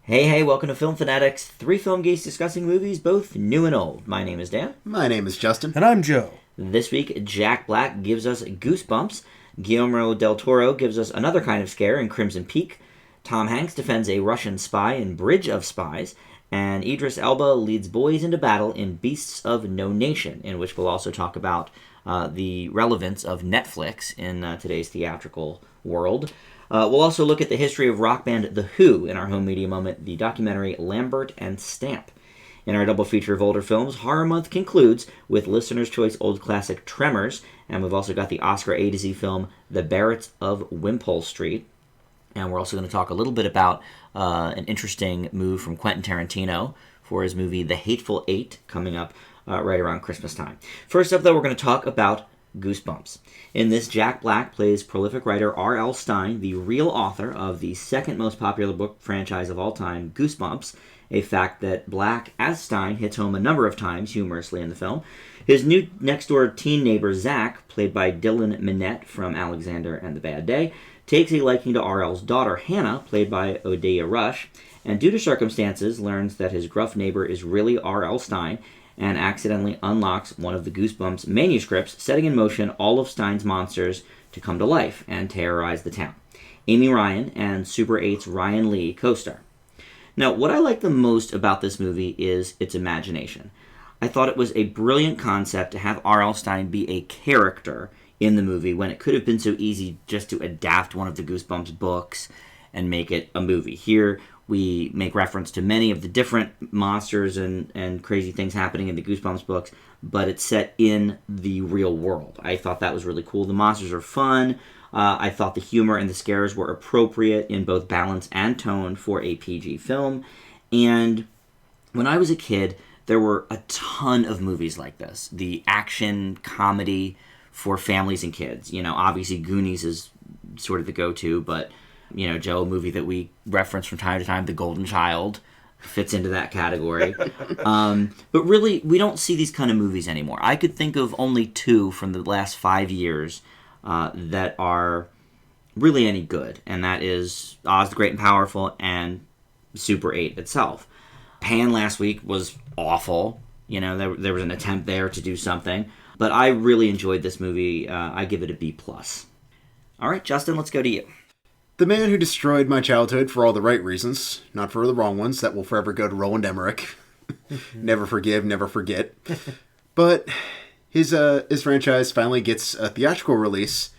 Hey, welcome to Film Fanatics, three film geeks discussing movies, both new and old. My name is Dan. My name is Justin. And I'm Joe. This week, Jack Black gives us Goosebumps, Guillermo del Toro gives us Another Kind of Scare in Crimson Peak, Tom Hanks defends a Russian spy in Bridge of Spies, and Idris Elba leads boys into battle in Beasts of No Nation, in which we'll also talk about the relevance of Netflix in today's theatrical world. We'll also look at the history of rock band The Who in our home media moment, the documentary Lambert and Stamp. In our double feature of older films, Horror Month concludes with Listener's Choice old classic Tremors, and we've also got the Oscar A to Z film The Barretts of Wimpole Street. And we're also going to talk a little bit about an interesting move from Quentin Tarantino for his movie The Hateful Eight, coming up right around Christmas time. First up, though, we're going to talk about Goosebumps. In this, Jack Black plays prolific writer R.L. Stine, the real author of the second most popular book franchise of all time, Goosebumps, a fact that Black, as Stine, hits home a number of times humorously in the film. His new next-door teen neighbor, Zach, played by Dylan Minnette from Alexander and the Bad Day, takes a liking to R.L.'s daughter, Hannah, played by Odeya Rush, and due to circumstances, learns that his gruff neighbor is really R.L. Stine, and accidentally unlocks one of the Goosebumps manuscripts, setting in motion all of Stine's monsters to come to life and terrorize the town. Amy Ryan and Super 8's Ryan Lee co-star. Now, what I like the most about this movie is its imagination. I thought it was a brilliant concept to have R.L. Stine be a character in the movie when it could have been so easy just to adapt one of the Goosebumps books and make it a movie. Here, we make reference to many of the different monsters and crazy things happening in the Goosebumps books, but it's set in the real world. I thought that was really cool. The monsters are fun. I thought the humor and the scares were appropriate in both balance and tone for a PG film. And when I was a kid, there were a ton of movies like this. The action comedy for families and kids. You know, obviously Goonies is sort of the go-to, but you know, Joe, a movie that we reference from time to time, The Golden Child, fits into that category. But really, we don't see these kind of movies anymore. I could think of only two from the last 5 years that are really any good, and that is Oz the Great and Powerful and Super 8 itself. Pan last week was awful. You know, there was an attempt there to do something, but I really enjoyed this movie. I give it a B+. All right, Justin, let's go to you. The man who destroyed my childhood for all the right reasons, not for the wrong ones, that will forever go to Roland Emmerich. Never forgive, never forget. But his franchise finally gets a theatrical release,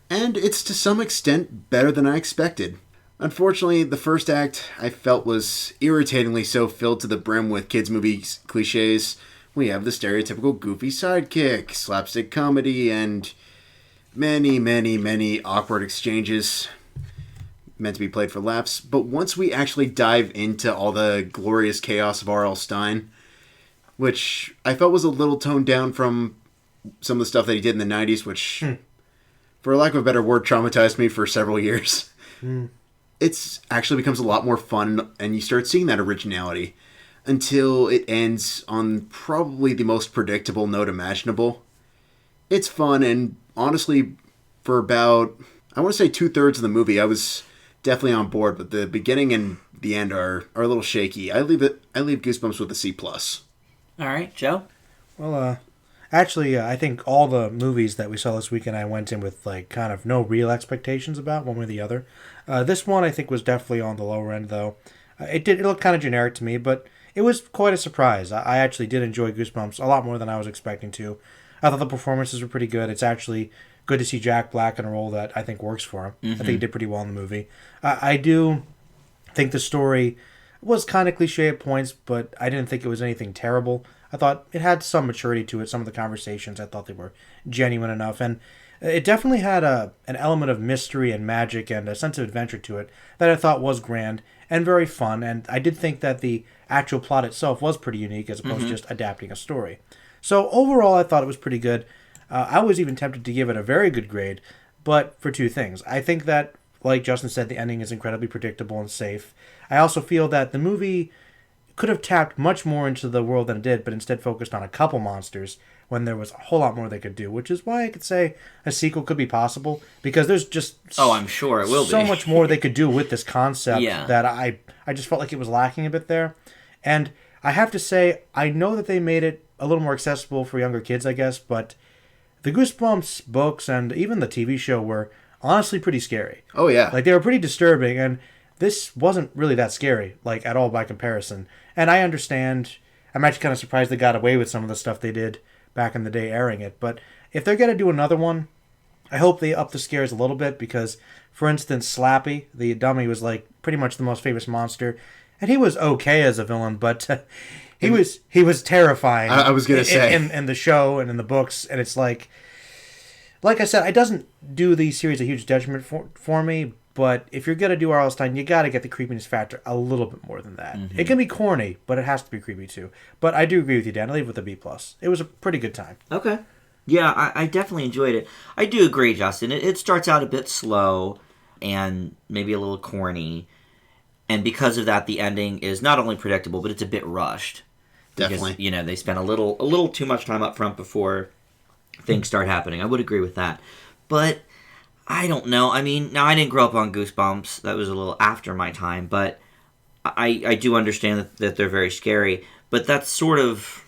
and it's to some extent better than I expected. Unfortunately, the first act I felt was irritatingly so filled to the brim with kids' movies cliches. We have the stereotypical goofy sidekick, slapstick comedy, and many awkward exchanges meant to be played for laughs. But once we actually dive into all the glorious chaos of R.L. Stine, which I felt was a little toned down from some of the stuff that he did in the 90s, which, for lack of a better word, traumatized me for several years. It actually becomes a lot more fun, and you start seeing that originality until it ends on probably the most predictable note imaginable. It's fun, and honestly, for about, I want to say 2/3 of the movie, I was definitely on board, but the beginning and the end are a little shaky. I leave Goosebumps with a C+. All right, Joe? Well, actually, I think all the movies that we saw this weekend I went in with like kind of no real expectations about one way or the other. This one I think was definitely on the lower end, though. It looked kind of generic to me, but it was quite a surprise. I actually did enjoy Goosebumps a lot more than I was expecting to. I thought the performances were pretty good. It's actually good to see Jack Black in a role that I think works for him. I think he did pretty well in the movie. I do think the story was kind of cliche at points, but I didn't think it was anything terrible. I thought it had some maturity to it. Some of the conversations, I thought they were genuine enough. And it definitely had an element of mystery and magic and a sense of adventure to it that I thought was grand and very fun. And I did think that the actual plot itself was pretty unique as opposed to just adapting a story. So overall, I thought it was pretty good. I was even tempted to give it a very good grade, but for two things. I think that, like Justin said, the ending is incredibly predictable and safe. I also feel that the movie could have tapped much more into the world than it did, but instead focused on a couple monsters, when there was a whole lot more they could do, which is why I could say a sequel could be possible, because there's just I'm sure it will so be. much more they could do with this concept Yeah. that I just felt like it was lacking a bit there. And I have to say, I know that they made it a little more accessible for younger kids, I guess, but the Goosebumps books and even the TV show were honestly pretty scary. Oh, yeah. Like, they were pretty disturbing, and this wasn't really that scary, like, at all by comparison. And I understand, I'm actually kind of surprised they got away with some of the stuff they did back in the day airing it. But if they're going to do another one, I hope they up the scares a little bit, because, for instance, Slappy, the dummy, was, like, pretty much the most famous monster. And he was okay as a villain, but he was terrifying. I was going to say. In the show and in the books, and it's like I said, it doesn't do the series a huge detriment for me, but if you're going to do R.L. Stine, you got to get the creepiness factor a little bit more than that. It can be corny, but it has to be creepy too. But I do agree with you, Dan. I leave it with a B+. It was a pretty good time. Okay. Yeah, I definitely enjoyed it. I do agree, Justin. It starts out a bit slow and maybe a little corny. And because of that, the ending is not only predictable, but it's a bit rushed. Definitely. Because, they spent a little too much time up front before things start happening. I would agree with that. But I don't know. I mean, now I didn't grow up on Goosebumps. That was a little after my time. But I do understand that they're very scary. But that's sort of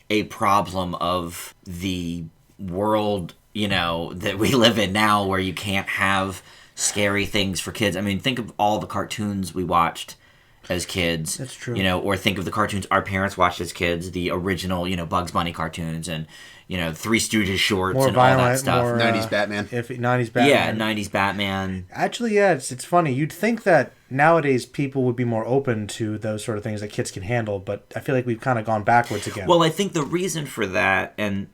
a problem of the world, that we live in now, where you can't have scary things for kids. I mean, think of all the cartoons we watched as kids. That's true. Or think of the cartoons our parents watched as kids, the original, Bugs Bunny cartoons and, Three Stooges shorts More and violent, all that stuff. more 90s Batman. 90s Batman. Yeah, 90s Batman. Actually, yeah, it's funny. You'd think that nowadays people would be more open to those sort of things that kids can handle, but I feel like we've kind of gone backwards again. Well, I think the reason for that, and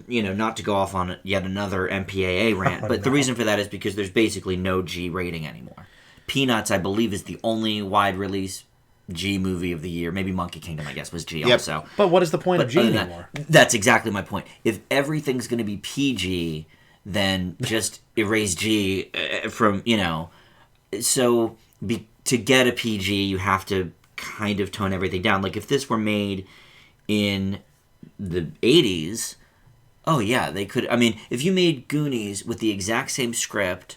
not to go off on yet another MPAA rant, but the reason for that is because there's basically no G rating anymore. Peanuts, I believe, is the only wide release G movie of the year. Maybe Monkey Kingdom, I guess, was G also. But what is the point of G other than anymore? That's exactly my point. If everything's going to be PG, then just erase G from, So to get a PG, you have to kind of tone everything down. Like if this were made in the 80s, oh yeah, they could. I mean, if you made Goonies with the exact same script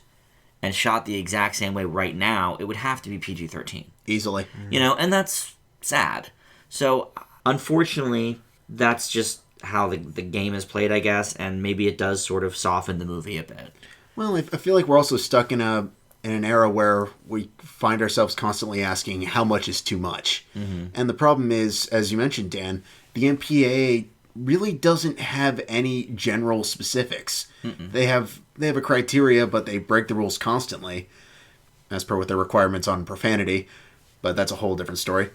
and shot the exact same way right now, it would have to be PG-13. Easily. And that's sad. So, unfortunately, that's just how the game is played, I guess, and maybe it does sort of soften the movie a bit. Well, I feel like we're also stuck in an era where we find ourselves constantly asking how much is too much. Mm-hmm. And the problem is, as you mentioned, Dan, the MPAA really doesn't have any general specifics. Mm-mm. They have a criteria, but they break the rules constantly, as per with their requirements on profanity. But that's a whole different story.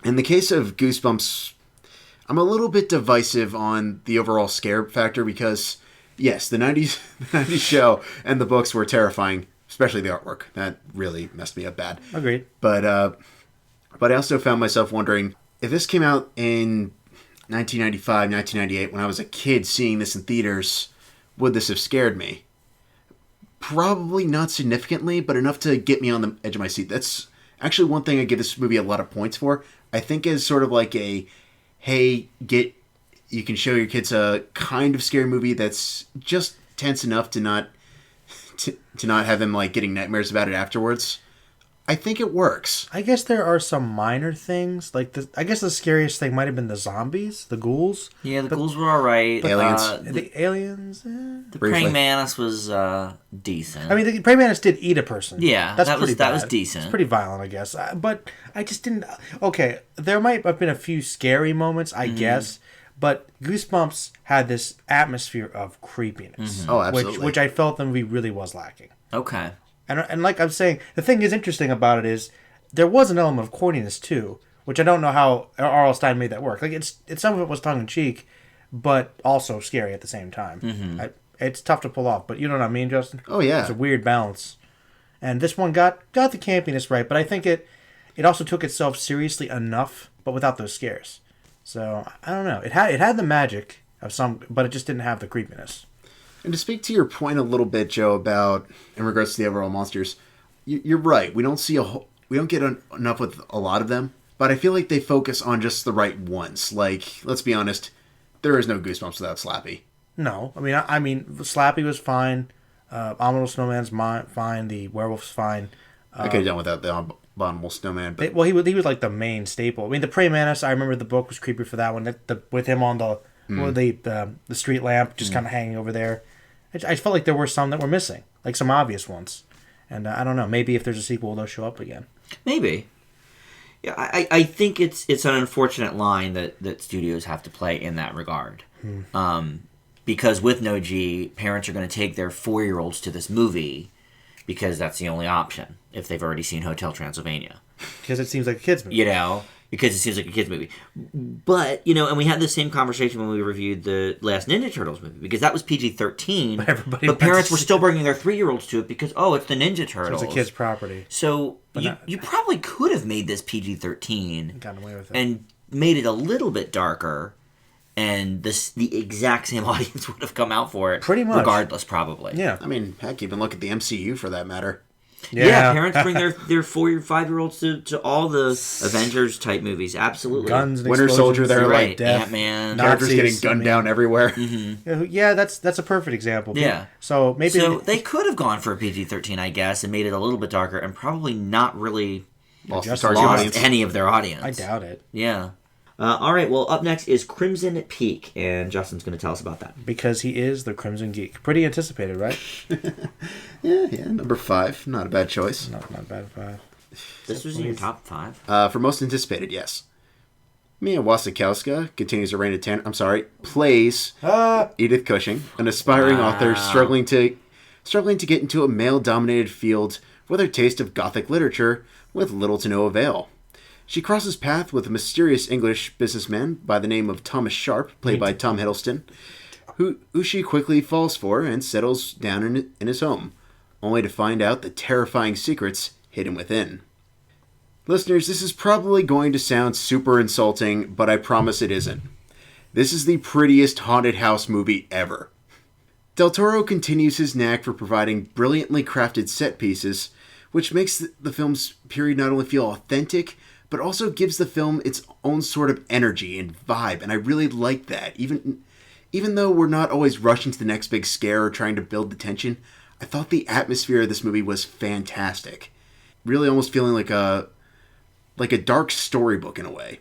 In the case of Goosebumps, I'm a little bit divisive on the overall scare factor because, yes, the 90s show and the books were terrifying, especially the artwork. That really messed me up bad. Agreed. But I also found myself wondering, if this came out in 1995, 1998, when I was a kid seeing this in theaters, would this have scared me? Probably not significantly, but enough to get me on the edge of my seat. That's actually one thing I give this movie a lot of points for. I think is sort of like you can show your kids a kind of scary movie that's just tense enough to not have them like getting nightmares about it afterwards. I think it works. I guess there are some minor things. Like, I guess the scariest thing might have been the zombies, the ghouls. Yeah, the ghouls were alright. Aliens. The aliens? The praying mantis was decent. I mean, the praying mantis did eat a person. Yeah, that was decent. It's pretty violent, I guess. But I just didn't... Okay, there might have been a few scary moments, I guess. But Goosebumps had this atmosphere of creepiness. Mm-hmm. Oh, absolutely. Which I felt the movie really was lacking. Okay. And like I'm saying, the thing is interesting about it is there was an element of corniness too, which I don't know how R.L. Stine made that work. Like it's some of it was tongue in cheek, but also scary at the same time. Mm-hmm. It's tough to pull off, but you know what I mean, Justin? Oh yeah, it's a weird balance. And this one got the campiness right, but I think it also took itself seriously enough, but without those scares. So I don't know. It had the magic of some, but it just didn't have the creepiness. And to speak to your point a little bit, Joe, about in regards to the overall monsters, you're right. We don't get enough with a lot of them, but I feel like they focus on just the right ones. Like, let's be honest, there is no Goosebumps without Slappy. No, I mean, Slappy was fine. Abominable Snowman's fine. The werewolf's fine. I could have done without the Abominable Snowman. But Well, he was like the main staple. I mean, the Prey Mantis. I remember the book was creepy for that one. With him on the street lamp, just kind of hanging over there. I felt like there were some that were missing, like some obvious ones. And I don't know. Maybe if there's a sequel, they'll show up again. Maybe. Yeah, I think it's an unfortunate line that studios have to play in that regard. Because with No G, parents are going to take their 4-year-olds to this movie because that's the only option if they've already seen Hotel Transylvania. Because it seems like a kid's movie. Because it seems like a kid's movie. But, and we had the same conversation when we reviewed the last Ninja Turtles movie, because that was PG-13, but parents were still bringing their 3-year-olds to it because, it's the Ninja Turtles. So it's a kid's property. So you probably could have made this PG-13 gotten away with it. And made it a little bit darker, and the exact same audience would have come out for it. Pretty much. Regardless, probably. Yeah. I mean, heck, even look at the MCU for that matter. Yeah, parents bring their 4-5-year-olds to all the Avengers type movies. Absolutely. Guns and Winter Soldier, they're right. like Ant-Man. Characters getting gunned down everywhere. Yeah, that's a perfect example. Yeah. So maybe they could have gone for a PG-13, I guess, and made it a little bit darker, and probably not really Lost any of their audience. I doubt it. Yeah. All right, well, up next is Crimson Peak, and Justin's going to tell us about that. Because he is the Crimson Geek. Pretty anticipated, right? Yeah, number 5. Not a bad choice. Not bad 5. This was in your top 5? For most anticipated, yes. Mia Wasikowska continues to reign at 10. Plays Edith Cushing, an aspiring author struggling to get into a male-dominated field with her taste of Gothic literature with little to no avail. She crosses paths with a mysterious English businessman by the name of Thomas Sharp, played by Tom Hiddleston, who she quickly falls for and settles down in his home, only to find out the terrifying secrets hidden within. Listeners, this is probably going to sound super insulting, but I promise it isn't. This is the prettiest haunted house movie ever. Del Toro continues his knack for providing brilliantly crafted set pieces, which makes the film's period not only feel authentic, but also gives the film its own sort of energy and vibe, and I really like that. Even though we're not always rushing to the next big scare or trying to build the tension, I thought the atmosphere of this movie was fantastic. Really almost feeling like a dark storybook in a way.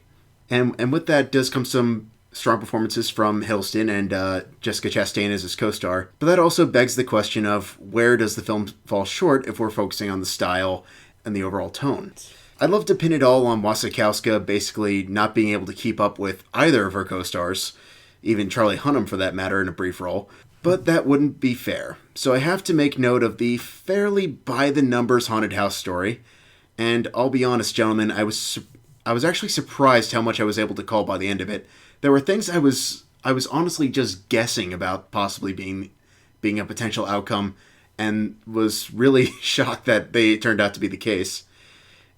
And with that does come some strong performances from Hiddleston and Jessica Chastain as his co-star. But that also begs the question of where does the film fall short if we're focusing on the style and the overall tone. I'd love to pin it all on Wasikowska basically not being able to keep up with either of her co-stars, even Charlie Hunnam for that matter in a brief role, but that wouldn't be fair. So I have to make note of the fairly by-the-numbers haunted house story, and I'll be honest, gentlemen, I was actually surprised how much I was able to call by the end of it. There were things I was honestly just guessing about possibly being a potential outcome, and was really shocked that they turned out to be the case.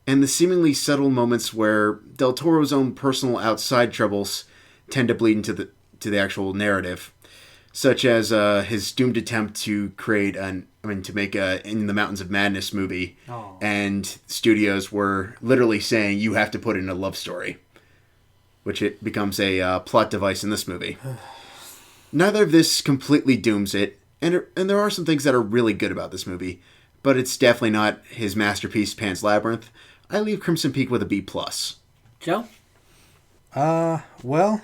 And the seemingly subtle moments where Del Toro's own personal outside troubles tend to bleed into the actual narrative, such as his doomed attempt to make a In the Mountains of Madness movie, and studios were literally saying you have to put in a love story, which it becomes a plot device in this movie. Neither of this completely dooms it, and there are some things that are really good about this movie, but it's definitely not his masterpiece, Pan's Labyrinth. I leave Crimson Peak with a B+. Joe? Well,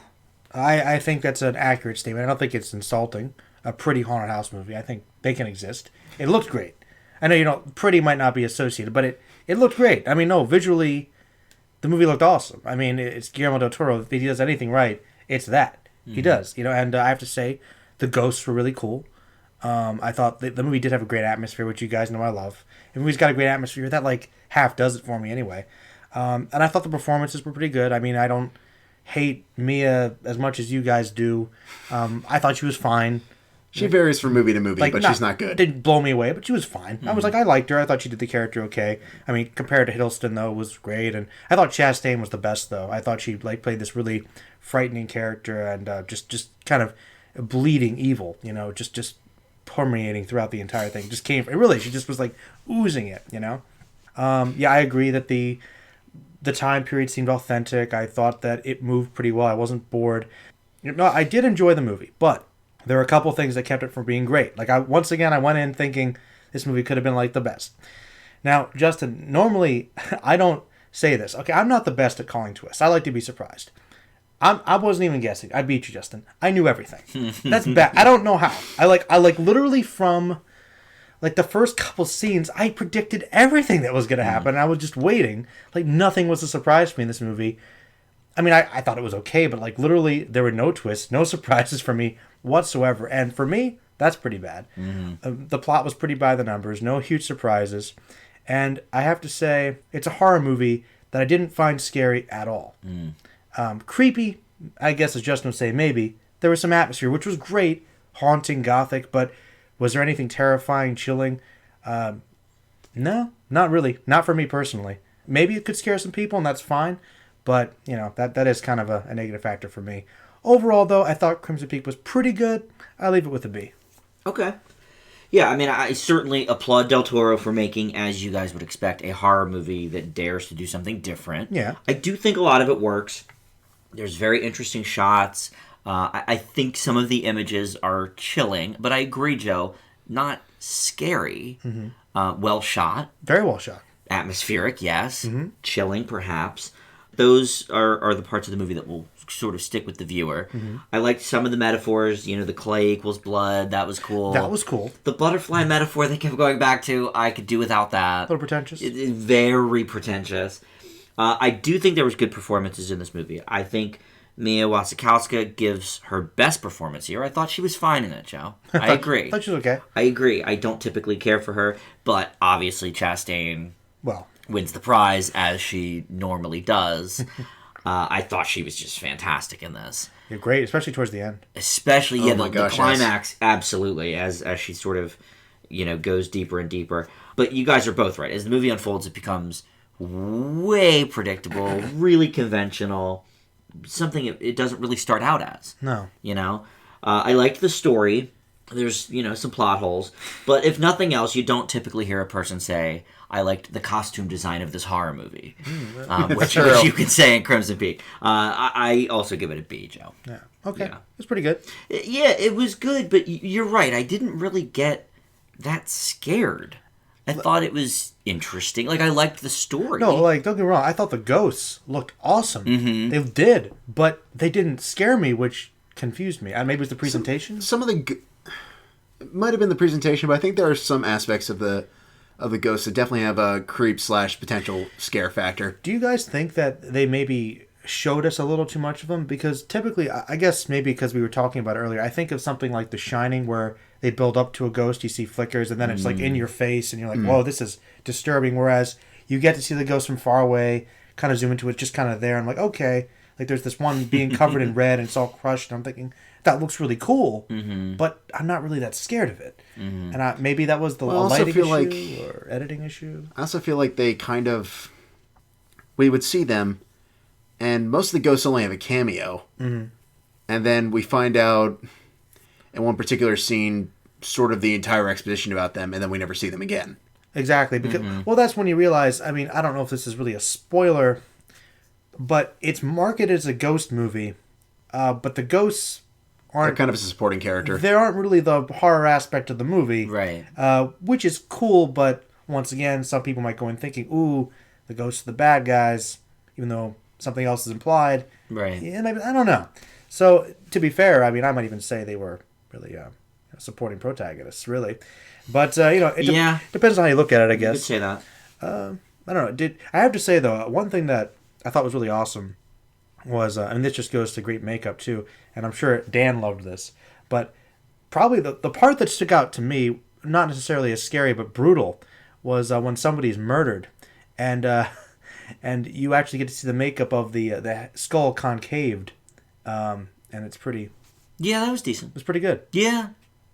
I think that's an accurate statement. I don't think it's insulting. A pretty haunted house movie. I think they can exist. It looked great. I know, pretty might not be associated, but it looked great. I mean, no, visually, the movie looked awesome. I mean, it's Guillermo del Toro. If he does anything right, it's that. He does, and I have to say, the ghosts were really cool. I thought the movie did have a great atmosphere, which you guys know I love. If a movie's got a great atmosphere, that half does it for me anyway. And I thought the performances were pretty good. I mean, I don't hate Mia as much as you guys do. I thought she was fine. She varies from movie to movie, but she's not good. Didn't blow me away, but she was fine. I was I liked her. I thought she did the character okay. I mean, compared to Hiddleston, though, it was great. And I thought Chastain was the best, though. I thought she played this really frightening character and just kind of bleeding evil, just permeating throughout the entire thing. Just came, really, she just was oozing it, Yeah, I agree that the time period seemed authentic. I thought that it moved pretty well. I wasn't bored. No, I did enjoy the movie, but there were a couple things that kept it from being great. Like, once again, I went in thinking this movie could have been, like, the best. Now, Justin, normally, I don't say this. Okay, I'm not the best at calling twists. I like to be surprised. I wasn't even guessing. I beat you, Justin. I knew everything. That's bad. I don't know how. I literally from, like, the first couple scenes, I predicted everything that was going to happen, and I was just waiting. Like, nothing was a surprise for me in this movie. I mean, I thought it was okay, but, like, literally, there were no twists, no surprises for me whatsoever. And for me, that's pretty bad. The plot was pretty by the numbers, no huge surprises. And I have to say, it's a horror movie that I didn't find scary at all. Creepy, I guess as Justin would say, maybe. There was some atmosphere, which was great, haunting, gothic, but was there anything terrifying, chilling? No, not really. Not for me personally. Maybe it could scare some people, and that's fine. But, you know, that is kind of a negative factor for me. Overall, though, I thought Crimson Peak was pretty good. I leave it with a B. Okay. Yeah, I mean, I certainly applaud Del Toro for making, as you guys would expect, a horror movie that dares to do something different. Yeah. I do think a lot of it works. There's very interesting shots. I think some of the images are chilling, but I agree, Joe, not scary. Well shot. Very well shot. Atmospheric, yes. Chilling, perhaps. Those are the parts of the movie that will sort of stick with the viewer. I liked some of the metaphors. You know, the clay equals blood. That was cool. That was cool. The butterfly metaphor they kept going back to, I could do without that. A little pretentious. Very pretentious. I do think there was good performances in this movie. I think Mia Wasikowska gives her best performance here. I thought she was fine in it, Joe. I agree. I thought she was okay. I agree. I don't typically care for her, but obviously Chastain wins the prize, as she normally does. I thought she was just fantastic in this. You're great, especially towards the end. Especially, the climax, absolutely, as she sort of, goes deeper and deeper. But you guys are both right. As the movie unfolds, it becomes way predictable, really conventional, something it doesn't really start out as. No. I liked the story. There's, some plot holes. But if nothing else, you don't typically hear a person say, I liked the costume design of this horror movie. Which you can say in Crimson Peak. I also give it a B, Joe. Yeah. Okay. Yeah. It's pretty good. Yeah, it was good, but you're right. I didn't really get that scared. I thought it was interesting. Like, I liked the story. No, don't get me wrong. I thought the ghosts looked awesome. They did, but they didn't scare me, which confused me. Maybe it was the presentation? Some of the... It might have been the presentation, but I think there are some aspects of the ghosts that definitely have a creep/potential scare factor. Do you guys think that they maybe showed us a little too much of them? Because typically, I guess maybe because we were talking about it earlier, I think of something like The Shining where they build up to a ghost, you see flickers, and then it's like in your face, and you're like, whoa, this is disturbing. Whereas you get to see the ghost from far away, kind of zoom into it, just kind of there. I'm like, okay. Like there's this one being covered in red and it's all crushed, and I'm thinking, that looks really cool, but I'm not really that scared of it. And maybe that was the lighting issue or editing issue. I also feel like they we would see them, and most of the ghosts only have a cameo. And then we find out in one particular scene sort of the entire exposition about them, and then we never see them again. Exactly. Because well, that's when you realize, I mean, I don't know if this is really a spoiler, but it's marketed as a ghost movie, but the ghosts aren't... They're kind of a supporting character. They aren't really the horror aspect of the movie. Right. Which is cool, but once again, some people might go in thinking, ooh, the ghosts are the bad guys, even though something else is implied. Right. Yeah, maybe, I don't know. So, to be fair, I mean, I might even say they were really supporting protagonists, really. But, it depends on how you look at it, I guess. You could say that. I don't know. I have to say, though, one thing that I thought was really awesome was, and this just goes to great makeup, too, and I'm sure Dan loved this, but probably the part that stuck out to me, not necessarily as scary, but brutal, was when somebody's murdered, and you actually get to see the makeup of the skull concaved, and it's pretty... Yeah, that was decent. It was pretty good. Yeah.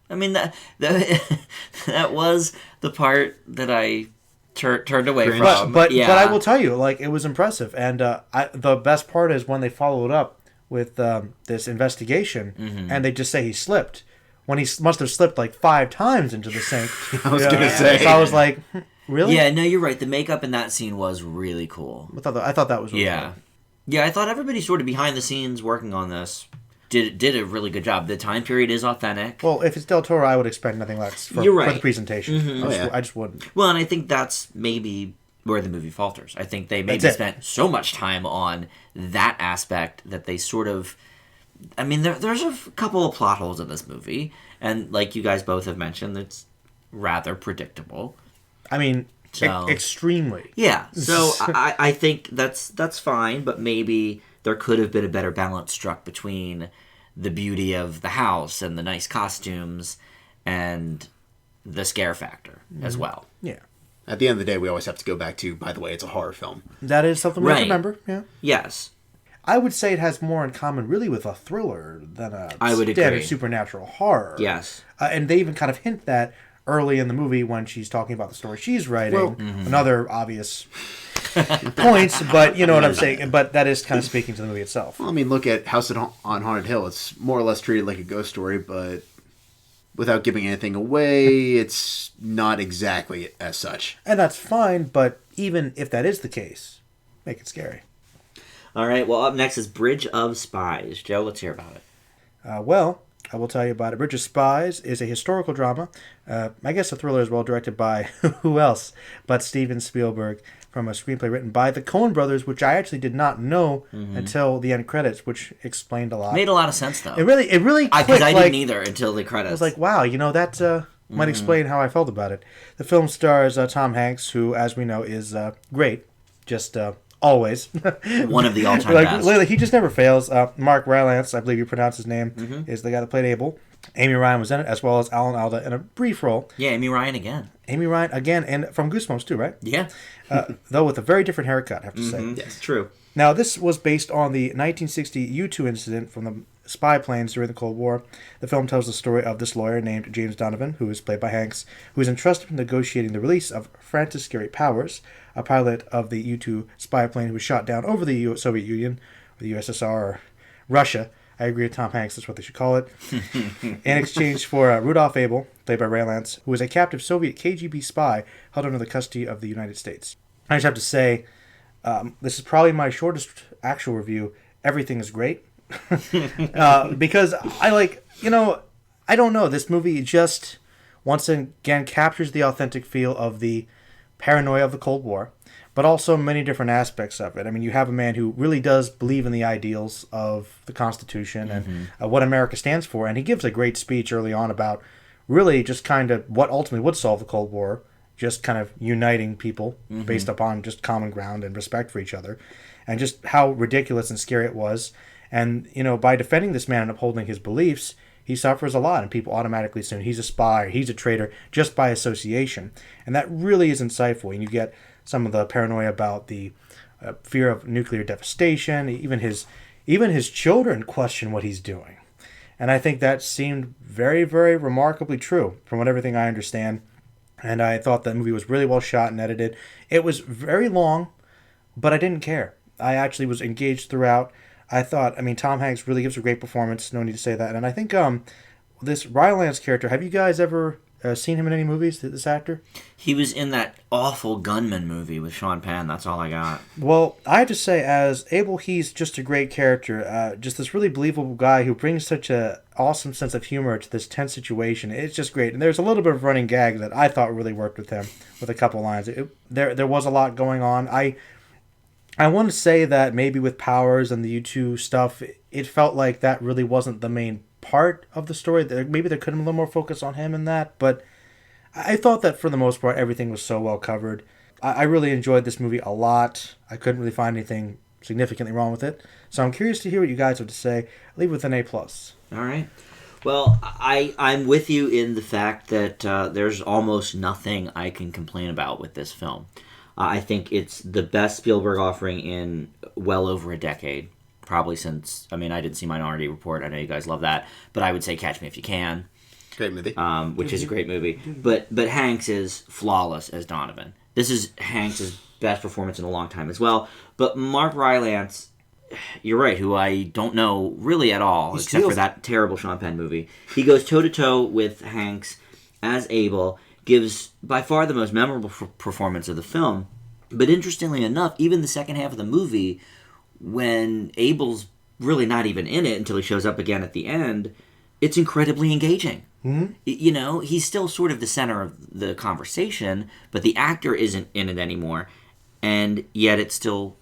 I mean, that that was the part that I turned away from. But I will tell you, like, it was impressive. And the best part is when they followed up with this investigation, and they just say he slipped. When he must have slipped like 5 times into the sink. I was going to say. So I was like, really? Yeah, no, you're right. The makeup in that scene was really cool. I thought that was really cool. Yeah, I thought everybody sort of behind the scenes working on this did a really good job. The time period is authentic. Well, if it's Del Toro, I would expect nothing less for, You're right. for the presentation. Mm-hmm. I just wouldn't. Well, and I think that's maybe where the movie falters. I think they maybe spent so much time on that aspect that they sort of... I mean, there's a couple of plot holes in this movie, and like you guys both have mentioned, it's rather predictable. I mean, So- extremely. Yeah, so I think that's fine, but maybe there could have been a better balance struck between the beauty of the house and the nice costumes and the scare factor as well. Yeah. At the end of the day, we always have to go back to, by the way, it's a horror film. That is something we have to Right. remember. Yeah. Yes. I would say it has more in common really with a thriller than a I would standard agree. supernatural horror. Yes. And they even kind of hint that early in the movie when she's talking about the story she's writing. Well- Another obvious points, but you know what I'm saying. But that is kind of speaking to the movie itself. Well, I mean, look at House on Haunted Hill. It's more or less treated like a ghost story, but without giving anything away, it's not exactly as such. And that's fine, but even if that is the case, make it scary. All right, well, up next is Bridge of Spies. Joe, let's hear about it. Well, I will tell you about it. Bridge of Spies is a historical drama. I guess a thriller as well, directed by who else but Steven Spielberg, from a screenplay written by the Coen brothers, which I actually did not know until the end credits, which explained a lot. Made a lot of sense, though. It really clicked. Because I like, didn't either until the credits. I was like, wow, that might explain how I felt about it. The film stars Tom Hanks, who, as we know, is great. Just always. one of the all-time best. Literally, he just never fails. Mark Rylance, I believe you pronounce his name, is the guy that played Abel. Amy Ryan was in it, as well as Alan Alda in a brief role. Yeah, Amy Ryan again. Amy Ryan, again, and from Goosebumps too, right? Yeah. Though with a very different haircut, I have to say. Yes, true. Now, this was based on the 1960 U-2 incident from the spy planes during the Cold War. The film tells the story of this lawyer named James Donovan, who is played by Hanks, who is entrusted with negotiating the release of Francis Gary Powers, a pilot of the U-2 spy plane who was shot down over the Soviet Union, or the USSR, or Russia. I agree with Tom Hanks, that's what they should call it. In exchange for Rudolph Abel, played by Rylance, who was a captive Soviet KGB spy held under the custody of the United States. I just have to say, this is probably my shortest actual review. Everything is great. Because I don't know. This movie just, once again, captures the authentic feel of the paranoia of the Cold War, but also many different aspects of it. I mean, you have a man who really does believe in the ideals of the Constitution and what America stands for, and he gives a great speech early on about really just kind of what ultimately would solve the Cold War, just kind of uniting people based upon just common ground and respect for each other, and just how ridiculous and scary it was. And, by defending this man and upholding his beliefs, he suffers a lot, and people automatically assume he's a spy, or he's a traitor, just by association. And that really is insightful. And you get some of the paranoia about the fear of nuclear devastation. Even his children question what he's doing. And I think that seemed very, very remarkably true from everything I understand. And I thought that movie was really well shot and edited. It was very long, but I didn't care. I actually was engaged throughout. I thought, Tom Hanks really gives a great performance. No need to say that. And I think this Rylance character, have you guys ever seen him in any movies, this actor? He was in that awful Gunman movie with Sean Penn. That's all I got. Well, I have to say, as Abel, he's just a great character. Just this really believable guy who brings such a awesome sense of humor to this tense situation. It's just great. And there's a little bit of running gag that I thought really worked with him, with a couple lines. There was a lot going on. I want to say that maybe with Powers and the U-2 stuff, it felt like that really wasn't the main part of the story. Maybe there could have been a little more focus on him in that, but I thought that for the most part, everything was so well covered. I really enjoyed this movie a lot. I couldn't really find anything significantly wrong with it. So I'm curious to hear what you guys have to say. I'll leave with an A+. All right. Well, I'm with you in the fact that there's almost nothing I can complain about with this film. I think it's the best Spielberg offering in well over a decade. Probably since, I didn't see Minority Report. I know you guys love that. But I would say Catch Me If You Can. Great movie. Which is a great movie. But Hanks is flawless as Donovan. This is Hanks' best performance in a long time as well. But Mark Rylance, you're right, who I don't know really at all, except for that terrible Sean Penn movie. He goes toe-to-toe with Hanks as Abel, gives by far the most memorable performance of the film. But interestingly enough, even the second half of the movie, when Abel's really not even in it until he shows up again at the end, it's incredibly engaging. Mm-hmm. You know, he's still sort of the center of the conversation, but the actor isn't in it anymore, and yet it still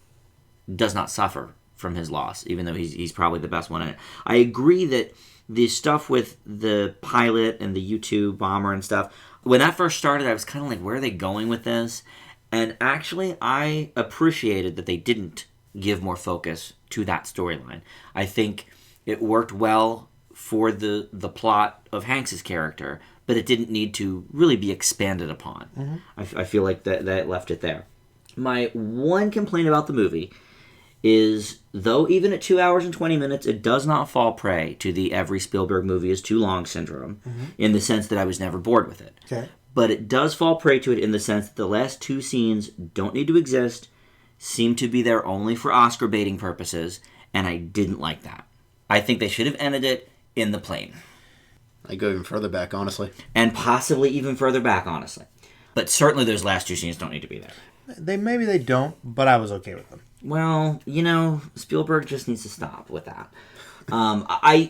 does not suffer from his loss, even though he's probably the best one in it. I agree that the stuff with the pilot and the U-2 bomber and stuff, when that first started, I was kind of like, where are they going with this? And actually, I appreciated that they didn't give more focus to that storyline. I think it worked well for the plot of Hanks's character, but it didn't need to really be expanded upon. Mm-hmm. I feel like that left it there. My one complaint about the movie is, though even at 2 hours and 20 minutes, it does not fall prey to the every Spielberg movie is too long syndrome, in the sense that I was never bored with it. Okay. But it does fall prey to it in the sense that the last two scenes don't need to exist, seem to be there only for Oscar baiting purposes, and I didn't like that. I think they should have ended it in the plane. I go even further back, honestly. And possibly even further back, honestly. But certainly those last two scenes don't need to be there. Maybe they don't, but I was okay with them. Well, you know, Spielberg just needs to stop with that.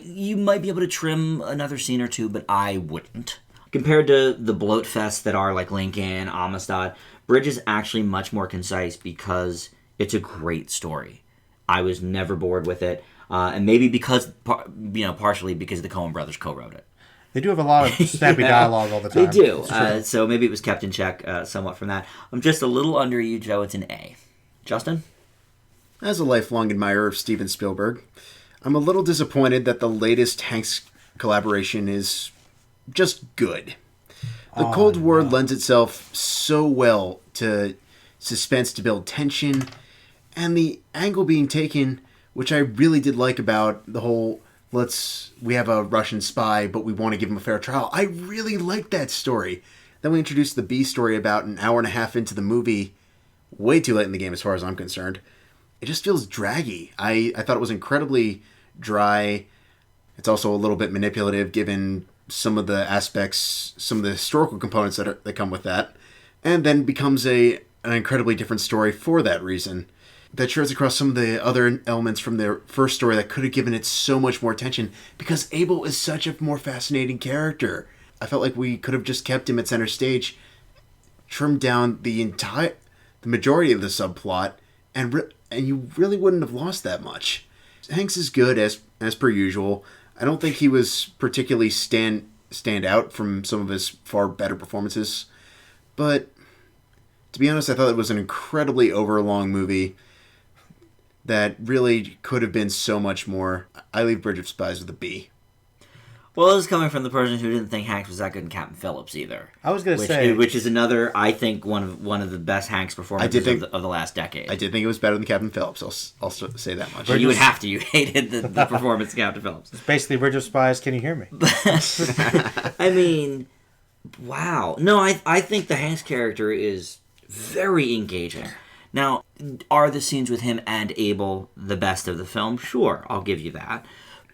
You might be able to trim another scene or two, but I wouldn't. Compared to the bloat fests that are like Lincoln, Amistad, Bridge is actually much more concise because it's a great story. I was never bored with it, and maybe because, partially because the Coen brothers co-wrote it. They do have a lot of snappy dialogue all the time. They do, so maybe it was kept in check somewhat from that. I'm just a little under you, Joe. It's an A. Justin? As a lifelong admirer of Steven Spielberg, I'm a little disappointed that the latest Hanks collaboration is just good. The Cold War lends itself so well to suspense to build tension, and the angle being taken, which I really did like about the whole, we have a Russian spy, but we want to give him a fair trial. I really liked that story. Then we introduced the B story about an hour and a half into the movie, way too late in the game as far as I'm concerned. It just feels draggy. I thought it was incredibly dry. It's also a little bit manipulative given some of the aspects, some of the historical components that come with that, and then becomes an incredibly different story for that reason. That shreds across some of the other elements from their first story that could have given it so much more attention, because Abel is such a more fascinating character. I felt like we could have just kept him at center stage, trimmed down the majority of the subplot, and you really wouldn't have lost that much. Hanks is good as per usual. I don't think he was particularly stand out from some of his far better performances, but to be honest, I thought it was an incredibly overlong movie that really could have been so much more. I leave Bridge of Spies with a B. Well, this is coming from the person who didn't think Hanks was that good in Captain Phillips either. I was going to say, which is another, I think, one of the best Hanks performances of the last decade. I did think it was better than Captain Phillips. I'll say that much. You would have to. You hated the performance of Captain Phillips. It's basically Bridge of Spies. Can you hear me? I mean, wow. No, I think the Hanks character is very engaging. Now, are the scenes with him and Abel the best of the film? Sure, I'll give you that.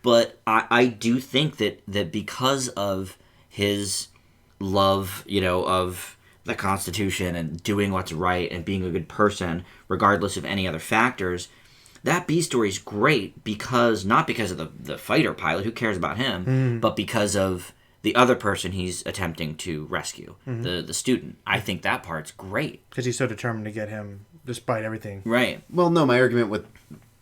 But I do think that because of his love, of the Constitution and doing what's right and being a good person, regardless of any other factors, that B story is great not because of the fighter pilot, who cares about him, but because of the other person he's attempting to rescue, the student. I think that part's great. Because he's so determined to get him, despite everything. Right. Well, no, my argument with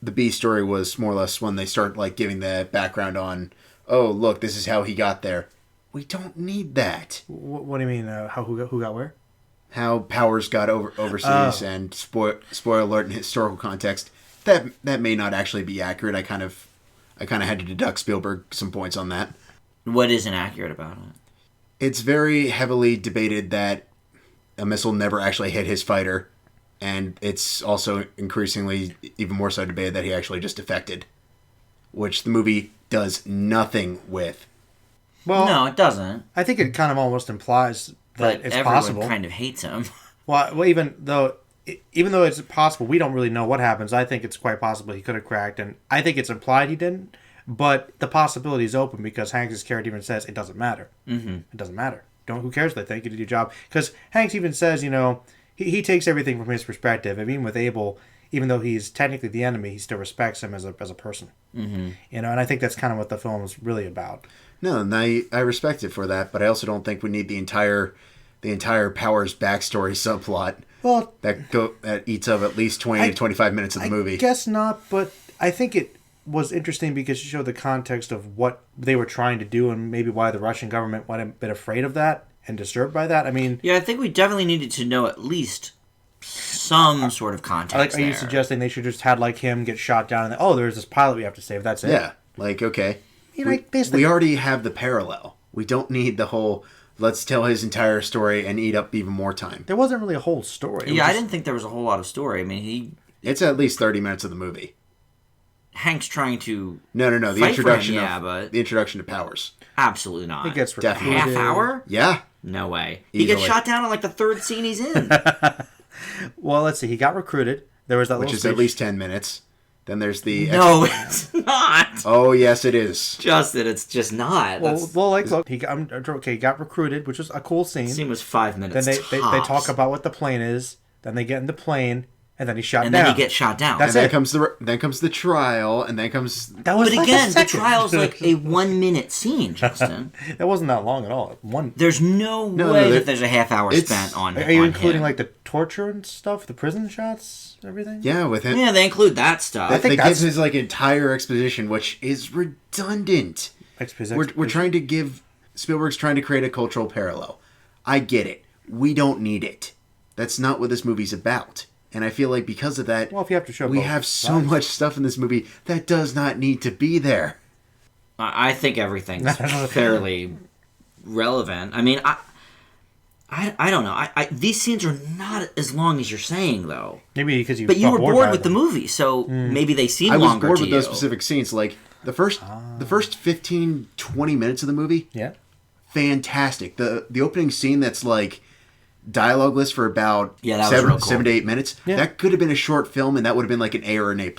the B story was more or less when they start giving the background on, oh, look, this is how he got there. We don't need that. What do you mean? Who got where? How powers got overseas, and spoiler alert in historical context. That may not actually be accurate. I kind of had to deduct Spielberg some points on that. What isn't accurate about it? It's very heavily debated that a missile never actually hit his fighter. And it's also increasingly even more so debated that he actually just defected, which the movie does nothing with. Well, no, it doesn't. I think it kind of almost implies that it's everyone possible. Kind of hates him. Well, even though it's possible, we don't really know what happens. I think it's quite possible he could have cracked, and I think it's implied he didn't. But the possibility is open because Hanks' character even says it doesn't matter. Mm-hmm. It doesn't matter. Who cares what they think? You did your job. Because Hanks even says, he takes everything from his perspective. I mean, with Abel, even though he's technically the enemy, he still respects him as a person. Mm-hmm. And I think that's kind of what the film is really about. No, and I respect it for that, but I also don't think we need the entire Powers backstory subplot. Well, that eats up at least 20 to 25 minutes of the movie. I guess not, but I think it was interesting because it showed the context of what they were trying to do and maybe why the Russian government might have been afraid of that and disturbed by that. I mean... Yeah, I think we definitely needed to know at least some sort of context Are you suggesting they should just had him get shot down and there's this pilot we have to save, that's it? Yeah, okay. We already have the parallel. We don't need the whole... Let's tell his entire story and eat up even more time. There wasn't really a whole story. I didn't think there was a whole lot of story. I mean, It's at least 30 minutes of the movie. Hank's trying to... No. The introduction but... The introduction to Powers. Absolutely not. He gets recruited. Half hour? Yeah. No way. Easily. He gets shot down in the third scene he's in. Well, let's see. He got recruited. There was that which is at least 10 minutes. Then there's the... No, it's not. Oh, yes, it is. Justin, it's just not. Look, he got recruited, which was a cool scene. The scene was 5 minutes. Then they talk about what the plane is. Then they get in the plane, and then he's shot down. And then he gets shot down. Then comes the trial, and then comes... But again, the trial's a 1 minute scene, Justin. That wasn't that long at all. There's no way that there's a half hour spent on Are you including the torture and stuff, the prison shots? Everything? Yeah, with him. Yeah, they include that stuff. They give his entire exposition, which is redundant. We're trying to give... Spielberg's trying to create a cultural parallel. I get it. We don't need it. That's not what this movie's about. And I feel like because of that, if you have to show we have so much stuff in this movie that does not need to be there. I think everything's fairly relevant. I mean, I don't know. These scenes are not as long as you're saying, though. Maybe because you. But you were bored with the movie, so maybe they seem longer to you. I was bored with those specific scenes. Like the first 15, 20 minutes of the movie. Yeah. Fantastic. The opening scene that's dialogueless for about 7 to 8 minutes. Yeah. That could have been a short film, and that would have been an A or an A+.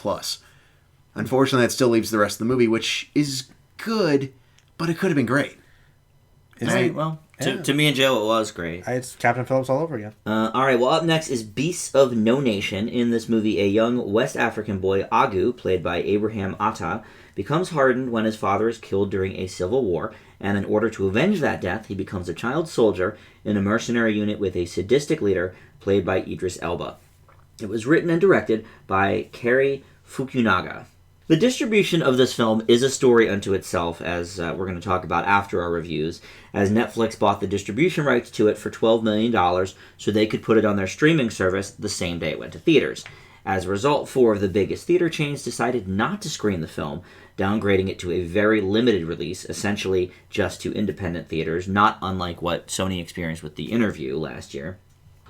Unfortunately, that still leaves the rest of the movie, which is good, but it could have been great. All right, well, to me and Joe, it was great. It's Captain Phillips all over again. All right, well, up next is Beasts of No Nation. In this movie, a young West African boy, Agu, played by Abraham Atta, becomes hardened when his father is killed during a civil war, and in order to avenge that death, he becomes a child soldier in a mercenary unit with a sadistic leader, played by Idris Elba. It was written and directed by Kari Fukunaga. The distribution of this film is a story unto itself, as we're going to talk about after our reviews, as Netflix bought the distribution rights to it for $12 million so they could put it on their streaming service the same day it went to theaters. As a result, 4 of the biggest theater chains decided not to screen the film, downgrading it to a very limited release, essentially just to independent theaters, not unlike what Sony experienced with The Interview last year.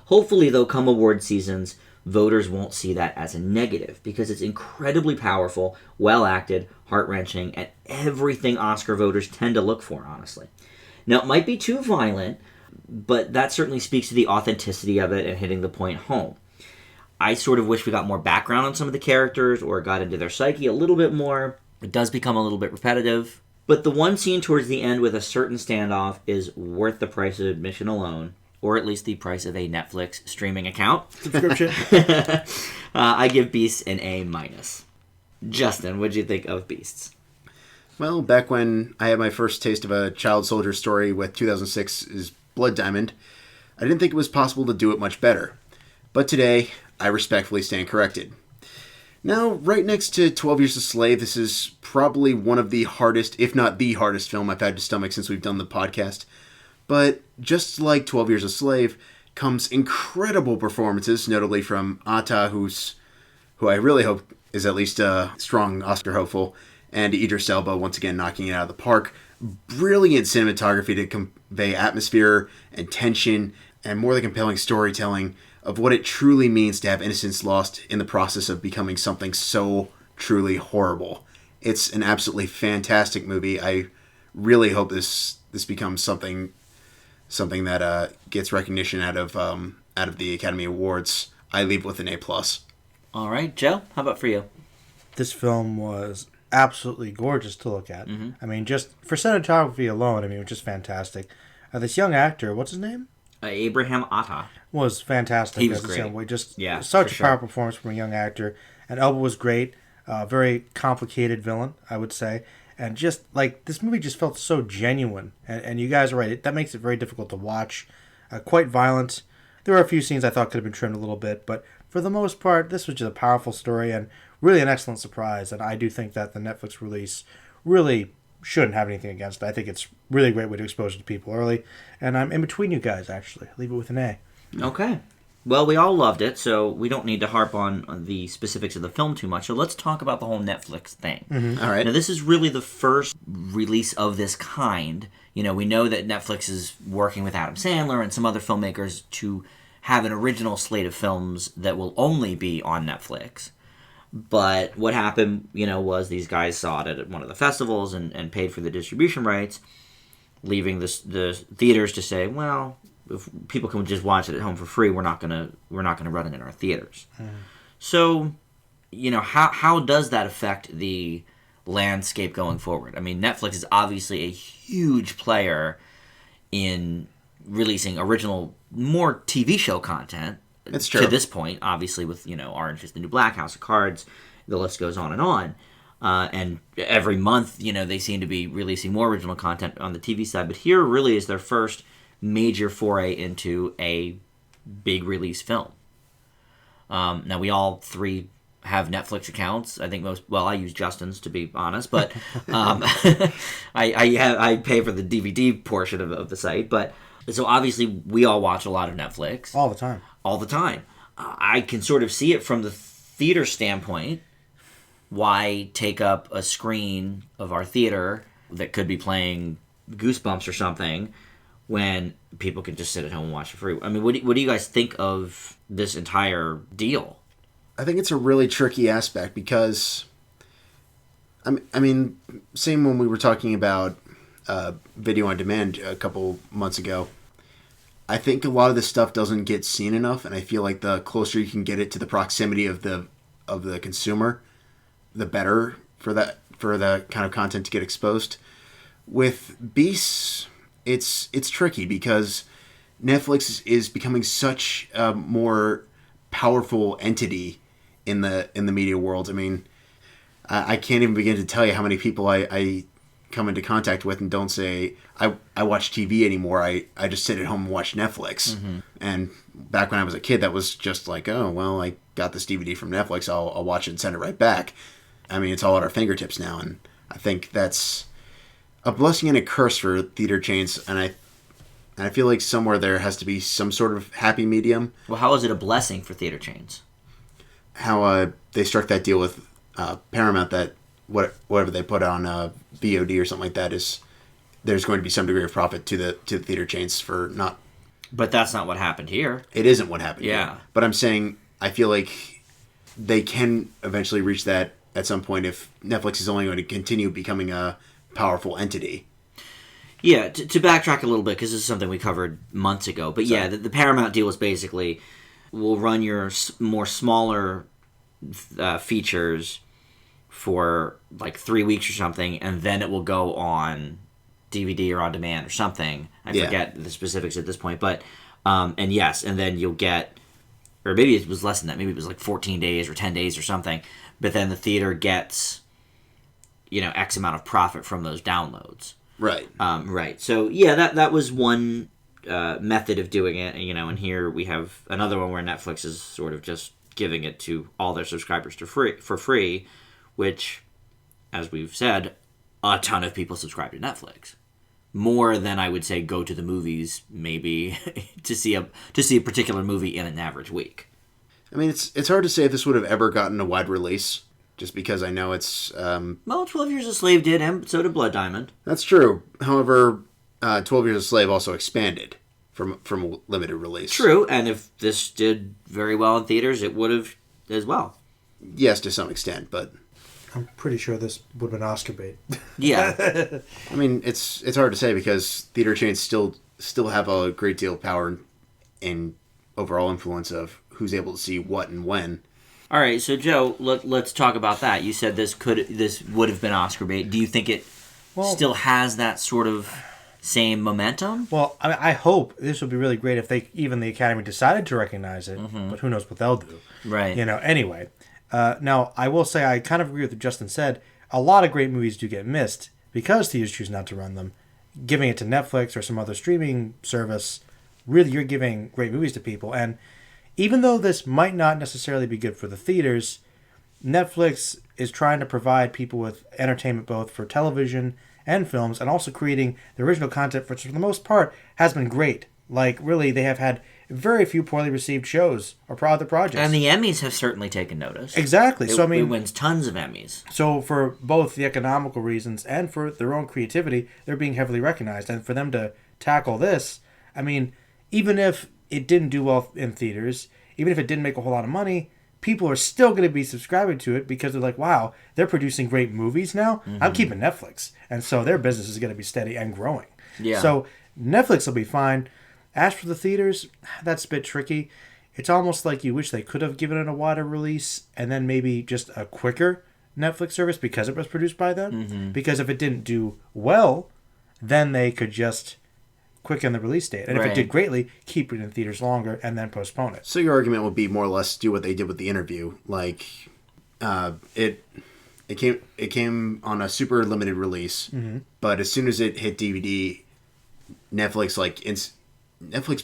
Hopefully, though, come award seasons, voters won't see that as a negative, because it's incredibly powerful, well-acted, heart-wrenching, and everything Oscar voters tend to look for, honestly. Now, it might be too violent, but that certainly speaks to the authenticity of it and hitting the point home. I sort of wish we got more background on some of the characters, or got into their psyche a little bit more. It does become a little bit repetitive. But the one scene towards the end with a certain standoff is worth the price of admission alone, or at least the price of a Netflix streaming account. Subscription. I give Beasts an A-. Justin, what'd you think of Beasts? Well, back when I had my first taste of a child soldier story with 2006's Blood Diamond, I didn't think it was possible to do it much better. But today, I respectfully stand corrected. Now, right next to 12 Years a Slave, this is probably one of the hardest, if not the hardest film I've had to stomach since we've done the podcast. But just like 12 Years a Slave, comes incredible performances, notably from Atta, who I really hope is at least a strong Oscar hopeful, and Idris Elba once again knocking it out of the park. Brilliant cinematography to convey atmosphere and tension, and more than compelling storytelling of what it truly means to have innocence lost in the process of becoming something so truly horrible. It's an absolutely fantastic movie. I really hope this becomes something that gets recognition out of the Academy Awards. I leave with an A+. All right, Joe, how about for you? This film was absolutely gorgeous to look at. Mm-hmm. I mean, just for cinematography alone, it was just fantastic. This young actor, what's his name? Abraham Atta. Was fantastic. He was as a great. young boy. Just Yeah, such for a sure. powerful performance from a young actor. And Elba was great. Very complicated villain, I would say. And just like this movie just felt so genuine. And you guys are right. That makes it very difficult to watch. Quite violent. There were a few scenes I thought could have been trimmed a little bit, but for the most part, this was just a powerful story and really an excellent surprise. And I do think that the Netflix release really shouldn't have anything against it. I think it's really a great way to expose it to people early. And I'm in between you guys, actually. Leave it with an A. Okay. Well, we all loved it, so we don't need to harp on the specifics of the film too much. So let's talk about the whole Netflix thing. All right. Now, this is really the first release of this kind. You know, we know that Netflix is working with Adam Sandler and some other filmmakers to have an original slate of films that will only be on Netflix. But what happened, was these guys saw it at one of the festivals and paid for the distribution rights, leaving the theaters to say, well, if people can just watch it at home for free, we're not gonna run it in our theaters. So, how does that affect the landscape going forward? I mean, Netflix is obviously a huge player in releasing original, more TV show content. It's true. To this point, obviously, with Orange is the New Black, House of Cards, the list goes on. And every month, they seem to be releasing more original content on the TV side. But here really is their first major foray into a big release film. Now, we all three have Netflix accounts. I think I use Justin's, to be honest, but I pay for the DVD portion of the site. But so obviously we all watch a lot of Netflix. All the time. All the time. I can sort of see it from the theater standpoint. Why take up a screen of our theater that could be playing Goosebumps or something when people can just sit at home and watch for free? I mean, what do you guys think of this entire deal? I think it's a really tricky aspect because, I mean, same when we were talking about video on demand a couple months ago. I think a lot of this stuff doesn't get seen enough, and I feel like the closer you can get it to the proximity of the consumer, the better for the kind of content to get exposed. With Beasts, it's tricky because Netflix is becoming such a more powerful entity in the media world. I mean, I can't even begin to tell you how many people I come into contact with and don't say I watch TV anymore. I just sit at home and watch Netflix. Mm-hmm. And back when I was a kid, that was just like, oh well, I got this DVD from Netflix. I'll watch it and send it right back. I mean, it's all at our fingertips now, and I think that's a blessing and a curse for theater chains. And I feel like somewhere there has to be some sort of happy medium. Well, how is it a blessing for theater chains? How they struck that deal with Paramount that whatever they put on VOD or something like that there's going to be some degree of profit to the theater chains for not. But that's not what happened here. It isn't what happened. Yeah. Here. But I'm saying I feel like they can eventually reach that at some point if Netflix is only going to continue becoming a powerful entity. Yeah, to backtrack a little bit, because this is something we covered months ago. But yeah, the Paramount deal was basically, we'll run your more smaller features for like 3 weeks or something, and then it will go on DVD or on demand or something. I forget the specifics at this point. But, and then you'll get, or maybe it was less than that. Maybe it was like 14 days or 10 days or something. But then the theater gets, X amount of profit from those downloads. Right. Right. So, yeah, that was one method of doing it, and here we have another one where Netflix is sort of just giving it to all their subscribers for free, which, as we've said, a ton of people subscribe to Netflix. More than I would say go to the movies, maybe, to see a particular movie in an average week. I mean, it's hard to say if this would have ever gotten a wide release, just because I know it's... Well, 12 Years a Slave did, and so did Blood Diamond. That's true. However, 12 Years a Slave also expanded from a limited release. True, and if this did very well in theaters, it would have as well. Yes, to some extent, but... I'm pretty sure this would have been Oscar bait. Yeah. I mean, it's hard to say because theater chains still have a great deal of power and overall influence of who's able to see what and when. All right, so Joe, let's talk about that. You said this would have been Oscar bait. Do you think it still has that sort of same momentum. Well, I hope this would be really great if the Academy decided to recognize it, but who knows what they'll do. Right. Anyway. Now, I will say I kind of agree with what Justin said. A lot of great movies do get missed because theaters choose not to run them. Giving it to Netflix or some other streaming service, really you're giving great movies to people. And even though this might not necessarily be good for the theaters, Netflix is trying to provide people with entertainment both for television and films, and also creating the original content, which for the most part has been great. Like, really, they have had very few poorly received shows or other projects. And the Emmys have certainly taken notice. Exactly. It wins tons of Emmys. So for both the economical reasons and for their own creativity, they're being heavily recognized. And for them to tackle this, I mean, even if it didn't do well in theaters, even if it didn't make a whole lot of money, people are still going to be subscribing to it because they're like, wow, they're producing great movies now. I'm keeping Netflix. And so their business is going to be steady and growing. Yeah. So Netflix will be fine. As for the theaters, that's a bit tricky. It's almost like you wish they could have given it a wider release and then maybe just a quicker Netflix service because it was produced by them. Because if it didn't do well, then they could just quicken the release date. And if it did greatly, keep it in theaters longer and then postpone it. So your argument would be more or less do what they did with The Interview. Like, it came on a super limited release, but as soon as it hit DVD, Netflix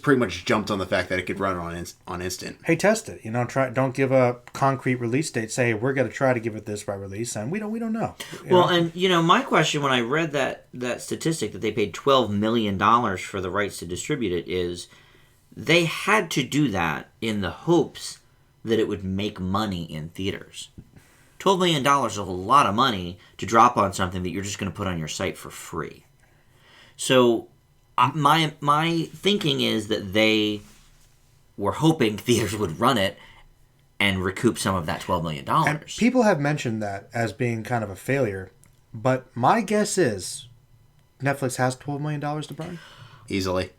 pretty much jumped on the fact that it could run on instant. Hey, test it. Don't give a concrete release date. Say we're going to try to give it this by release, and we don't know. And my question when I read that statistic that they paid $12 million for the rights to distribute it is they had to do that in the hopes that it would make money in theaters. $12 million is a lot of money to drop on something that you're just going to put on your site for free. So my thinking is that they were hoping theaters would run it and recoup some of that $12 million. And people have mentioned that as being kind of a failure, but my guess is Netflix has $12 million to burn. Easily.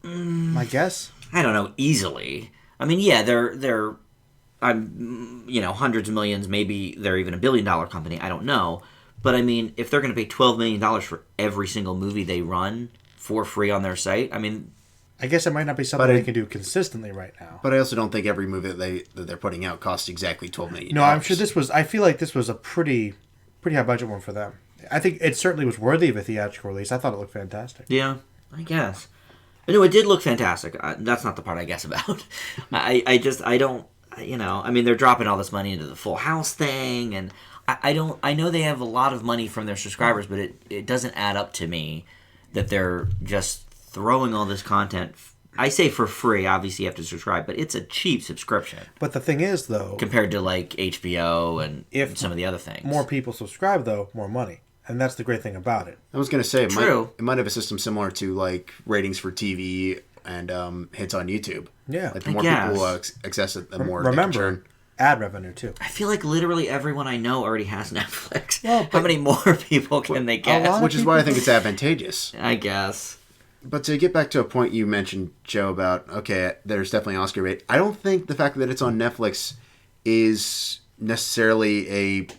My guess? I don't know, easily. I mean, yeah, they're hundreds of millions, maybe they're even $1 billion company, I don't know. But I mean, if they're going to pay $12 million for every single movie they run for free on their site, I mean, I guess it might not be something they can do consistently right now. But I also don't think every movie that they're putting out costs exactly $12 million. No, I'm sure I feel like this was a pretty high budget one for them. I think it certainly was worthy of a theatrical release. I thought it looked fantastic. Yeah, I guess. But no, it did look fantastic. That's not the part I guess about. I don't, I mean, they're dropping all this money into the Full House thing, and I know they have a lot of money from their subscribers, but it doesn't add up to me that they're just throwing all this content. I say for free, obviously you have to subscribe, but it's a cheap subscription. But the thing is, though, compared to like HBO and some of the other things. More people subscribe, though, more money. And that's the great thing about it. I was going to say, True. It might have a system similar to like ratings for TV and hits on YouTube. Yeah. Like the more people access it, the more remember, ad revenue, too. I feel like literally everyone I know already has Netflix. Well, how many more people can they get? Which is why I think it's advantageous. I guess. But to get back to a point you mentioned, Joe, about, okay, there's definitely Oscar bait. I don't think the fact that it's on Netflix is necessarily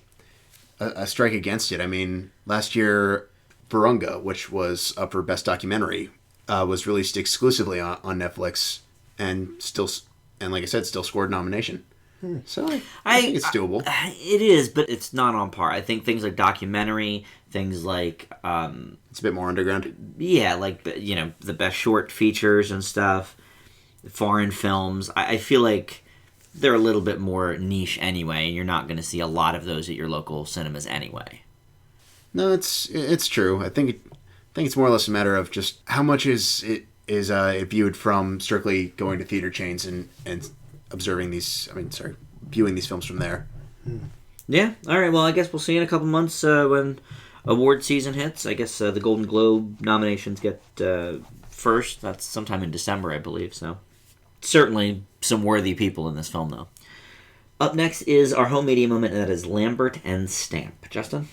a strike against it. I mean, last year, Virunga, which was up for Best Documentary, was released exclusively on Netflix and like I said, still scored nomination. So I think it's doable. It is, but it's not on par. I think things like documentary, things like it's a bit more underground. Yeah, like the best short features and stuff, foreign films. I feel like they're a little bit more niche anyway, and you're not going to see a lot of those at your local cinemas anyway. No, it's true. I think it's more or less a matter of just how much is it viewed from strictly going to theater chains and observing viewing these films from there. Yeah. All right. Well, I guess we'll see in a couple months when award season hits. I guess the Golden Globe nominations get first. That's sometime in December, I believe. So certainly some worthy people in this film, though. Up next is our home media moment, and that is Lambert and Stamp. Justin?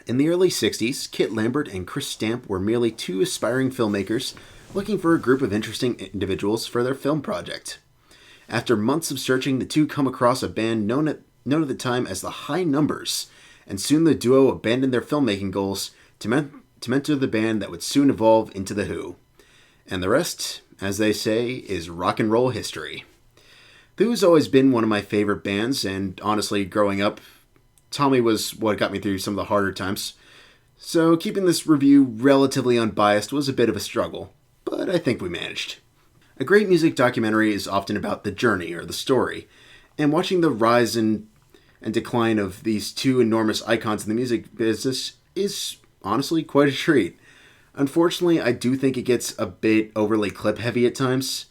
In the early 60s, Kit Lambert and Chris Stamp were merely two aspiring filmmakers looking for a group of interesting individuals for their film project. After months of searching, the two come across a band known at the time as the High Numbers, and soon the duo abandoned their filmmaking goals to to mentor the band that would soon evolve into The Who. And the rest, as they say, is rock and roll history. The Who's always been one of my favorite bands, and honestly, growing up, Tommy was what got me through some of the harder times. So keeping this review relatively unbiased was a bit of a struggle, but I think we managed. A great music documentary is often about the journey or the story, and watching the rise and decline of these two enormous icons in the music business is honestly quite a treat. Unfortunately, I do think it gets a bit overly clip-heavy at times,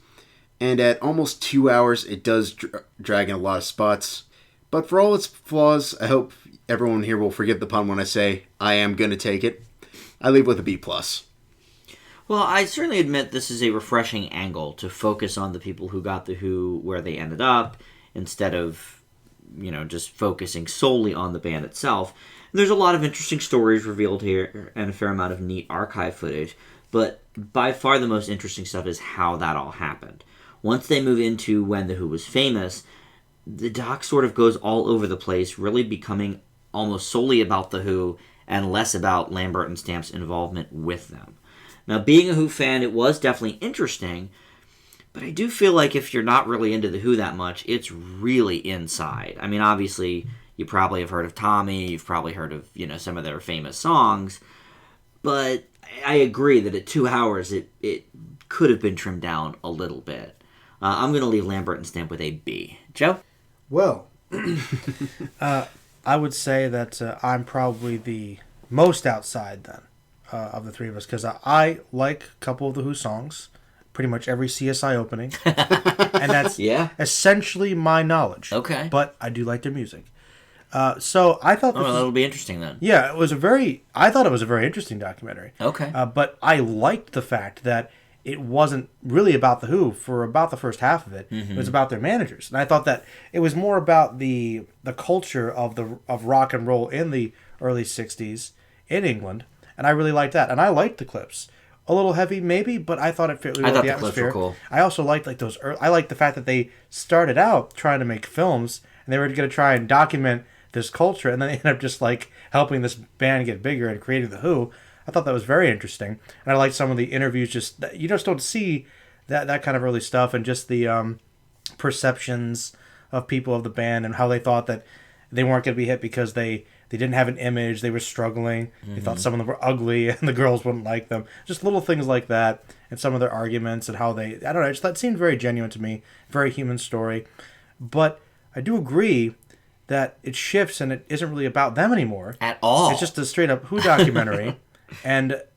and at almost 2 hours, it does drag in a lot of spots. But for all its flaws, I hope everyone here will forgive the pun when I say I am going to take it. I leave with a B+. Well, I certainly admit this is a refreshing angle to focus on the people who got The Who where they ended up, instead of, just focusing solely on the band itself. There's a lot of interesting stories revealed here and a fair amount of neat archive footage, but by far the most interesting stuff is how that all happened. Once they move into when The Who was famous, the doc sort of goes all over the place, really becoming almost solely about The Who and less about Lambert and Stamp's involvement with them. Now, being a Who fan, it was definitely interesting, but I do feel like if you're not really into The Who that much, it's really inside. I mean, obviously, you probably have heard of Tommy, you've probably heard of, some of their famous songs, but I agree that at 2 hours, it could have been trimmed down a little bit. I'm going to leave Lambert and Stamp with a B. Joe? Well, I would say that I'm probably the most outside then of the three of us, because I like a couple of the Who songs, pretty much every CSI opening, and that's essentially my knowledge. Okay. But I do like their music. So I thought that'll be interesting then. Yeah, I thought it was a very interesting documentary. Okay. But I liked the fact that it wasn't really about the Who for about the first half of it. Mm-hmm. It was about their managers, and I thought that it was more about the culture of rock and roll in the early '60s in England, and I really liked that. And I liked the clips. A little heavy, maybe, but I thought it fit really well with the atmosphere. Clips were cool. I also liked I liked the fact that they started out trying to make films, and they were going to try and document this culture, and then they ended up just helping this band get bigger and creating the Who. I thought that was very interesting, and I liked some of the interviews. You just don't see that kind of early stuff, and just the perceptions of people of the band and how they thought that they weren't going to be hit because they didn't have an image, they were struggling, They thought some of them were ugly, and the girls wouldn't like them. Just little things like that, and some of their arguments and how I don't know, that seemed very genuine to me, very human story. But I do agree that it shifts, and it isn't really about them anymore. At all. It's just a straight-up Who documentary.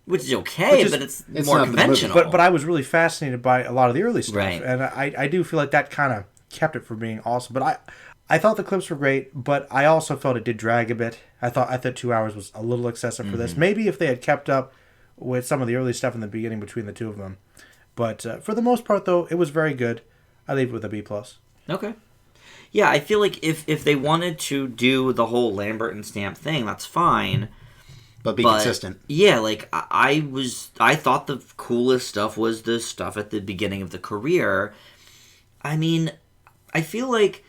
Which is okay, but it's more conventional. But I was really fascinated by a lot of the early stuff, right. And I do feel like that kind of kept it from being awesome. But I thought the clips were great, but I also felt it did drag a bit. I thought 2 hours was a little excessive for this. Maybe if they had kept up with some of the early stuff in the beginning between the two of them. But for the most part, though, it was very good. I leave it with a B+. Okay. Yeah, I feel like if they wanted to do the whole Lambert and Stamp thing, that's fine. But be consistent. Yeah, I thought the coolest stuff was the stuff at the beginning of the career. I mean, I feel like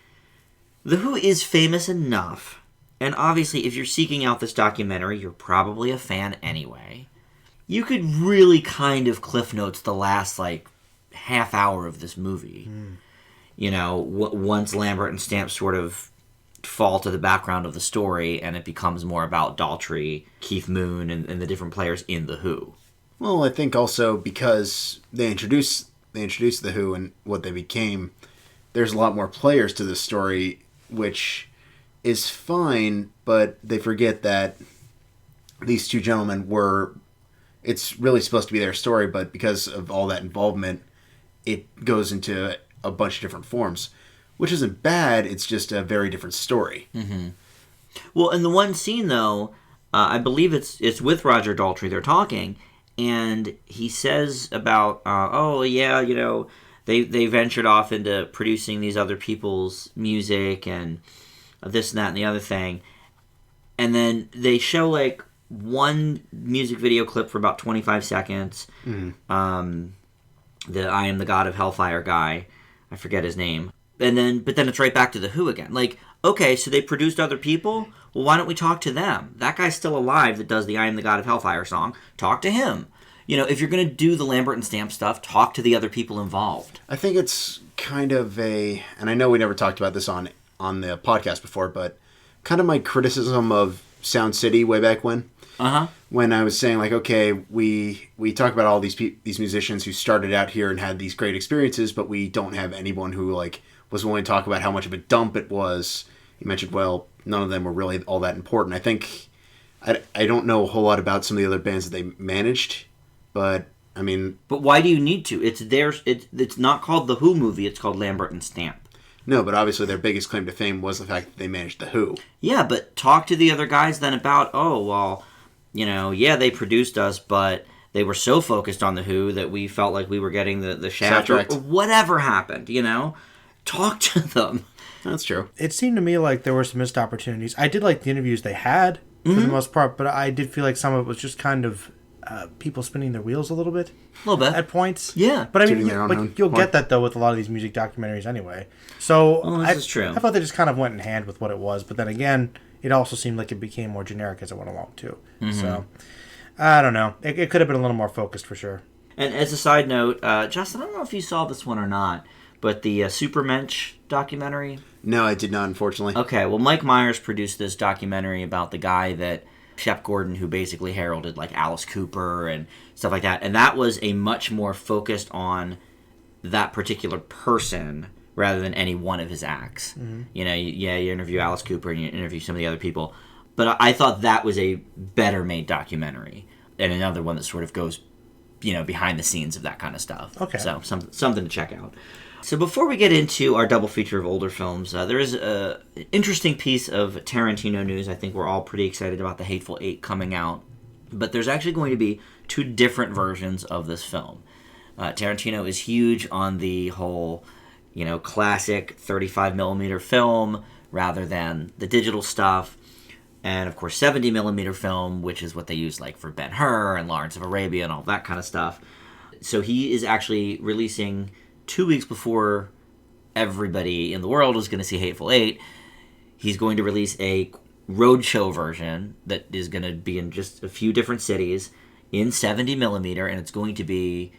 The Who is famous enough, and obviously if you're seeking out this documentary, you're probably a fan anyway. You could really kind of Cliff Notes the last, half hour of this movie. Once Lambert and Stamp sort of fall to the background of the story, and it becomes more about Daltrey, Keith Moon, and the different players in The Who. Well, I think also because they introduced The Who and what they became, there's a lot more players to this story, which is fine, but they forget that these two gentlemen it's really supposed to be their story, but because of all that involvement, it goes into a bunch of different forms. Which isn't bad, it's just a very different story. Mm-hmm. Well, in the one scene, though, I believe it's with Roger Daltrey they're talking, and he says about, they ventured off into producing these other people's music, and this and that and the other thing. And then they show, one music video clip for about 25 seconds. Mm-hmm. The I Am the God of Hellfire guy, I forget his name. But then it's right back to The Who again. Okay, so they produced other people? Well, why don't we talk to them? That guy's still alive that does the I Am the God of Hellfire song. Talk to him. If you're going to do the Lambert and Stamp stuff, talk to the other people involved. I think it's kind of and I know we never talked about this on the podcast before, but kind of my criticism of Sound City way back when. When I was saying, like, okay, we talk about all these musicians who started out here and had these great experiences, but we don't have anyone who, like, was willing to talk about how much of a dump it was. You mentioned, well, none of them were really all that important. I think, I don't know a whole lot about some of the other bands that they managed, but, I mean... But why do you need to? It's not called the Who movie, it's called Lambert and Stamp. No, but obviously their biggest claim to fame was the fact that they managed the Who. Yeah, but talk to the other guys then about, they produced us, but they were so focused on the Who that we felt like we were getting the shaft or whatever happened, Talk to them. That's true. It seemed to me like there were some missed opportunities. I did like the interviews they had, for the most part, but I did feel like some of it was just kind of people spinning their wheels a little bit. A little bit. At points. Yeah. But I mean, you'll get that, though, with a lot of these music documentaries anyway. So this is true. I thought they just kind of went in hand with what it was, but then again, it also seemed like it became more generic as it went along, too. So, I don't know. It could have been a little more focused, for sure. And as a side note, Justin, I don't know if you saw this one or not, but the Supermensch documentary... No, I did not, unfortunately. Okay, well, Mike Myers produced this documentary about the guy that... Shep Gordon, who basically heralded, like, Alice Cooper and stuff like that. And that was a much more focused on that particular person rather than any one of his acts. You interview Alice Cooper and you interview some of the other people. But I thought that was a better-made documentary. And another one that sort of goes, behind the scenes of that kind of stuff. Okay. So, something to check out. So before we get into our double feature of older films, there is an interesting piece of Tarantino news. I think we're all pretty excited about the Hateful Eight coming out. But there's actually going to be 2 different versions of this film. Tarantino is huge on the whole, classic 35mm film rather than the digital stuff. And, of course, 70mm film, which is what they use like for Ben-Hur and Lawrence of Arabia and all that kind of stuff. So he is actually releasing... 2 weeks before everybody in the world is going to see Hateful Eight, he's going to release a roadshow version that is going to be in just a few different cities in 70mm, and it's going to be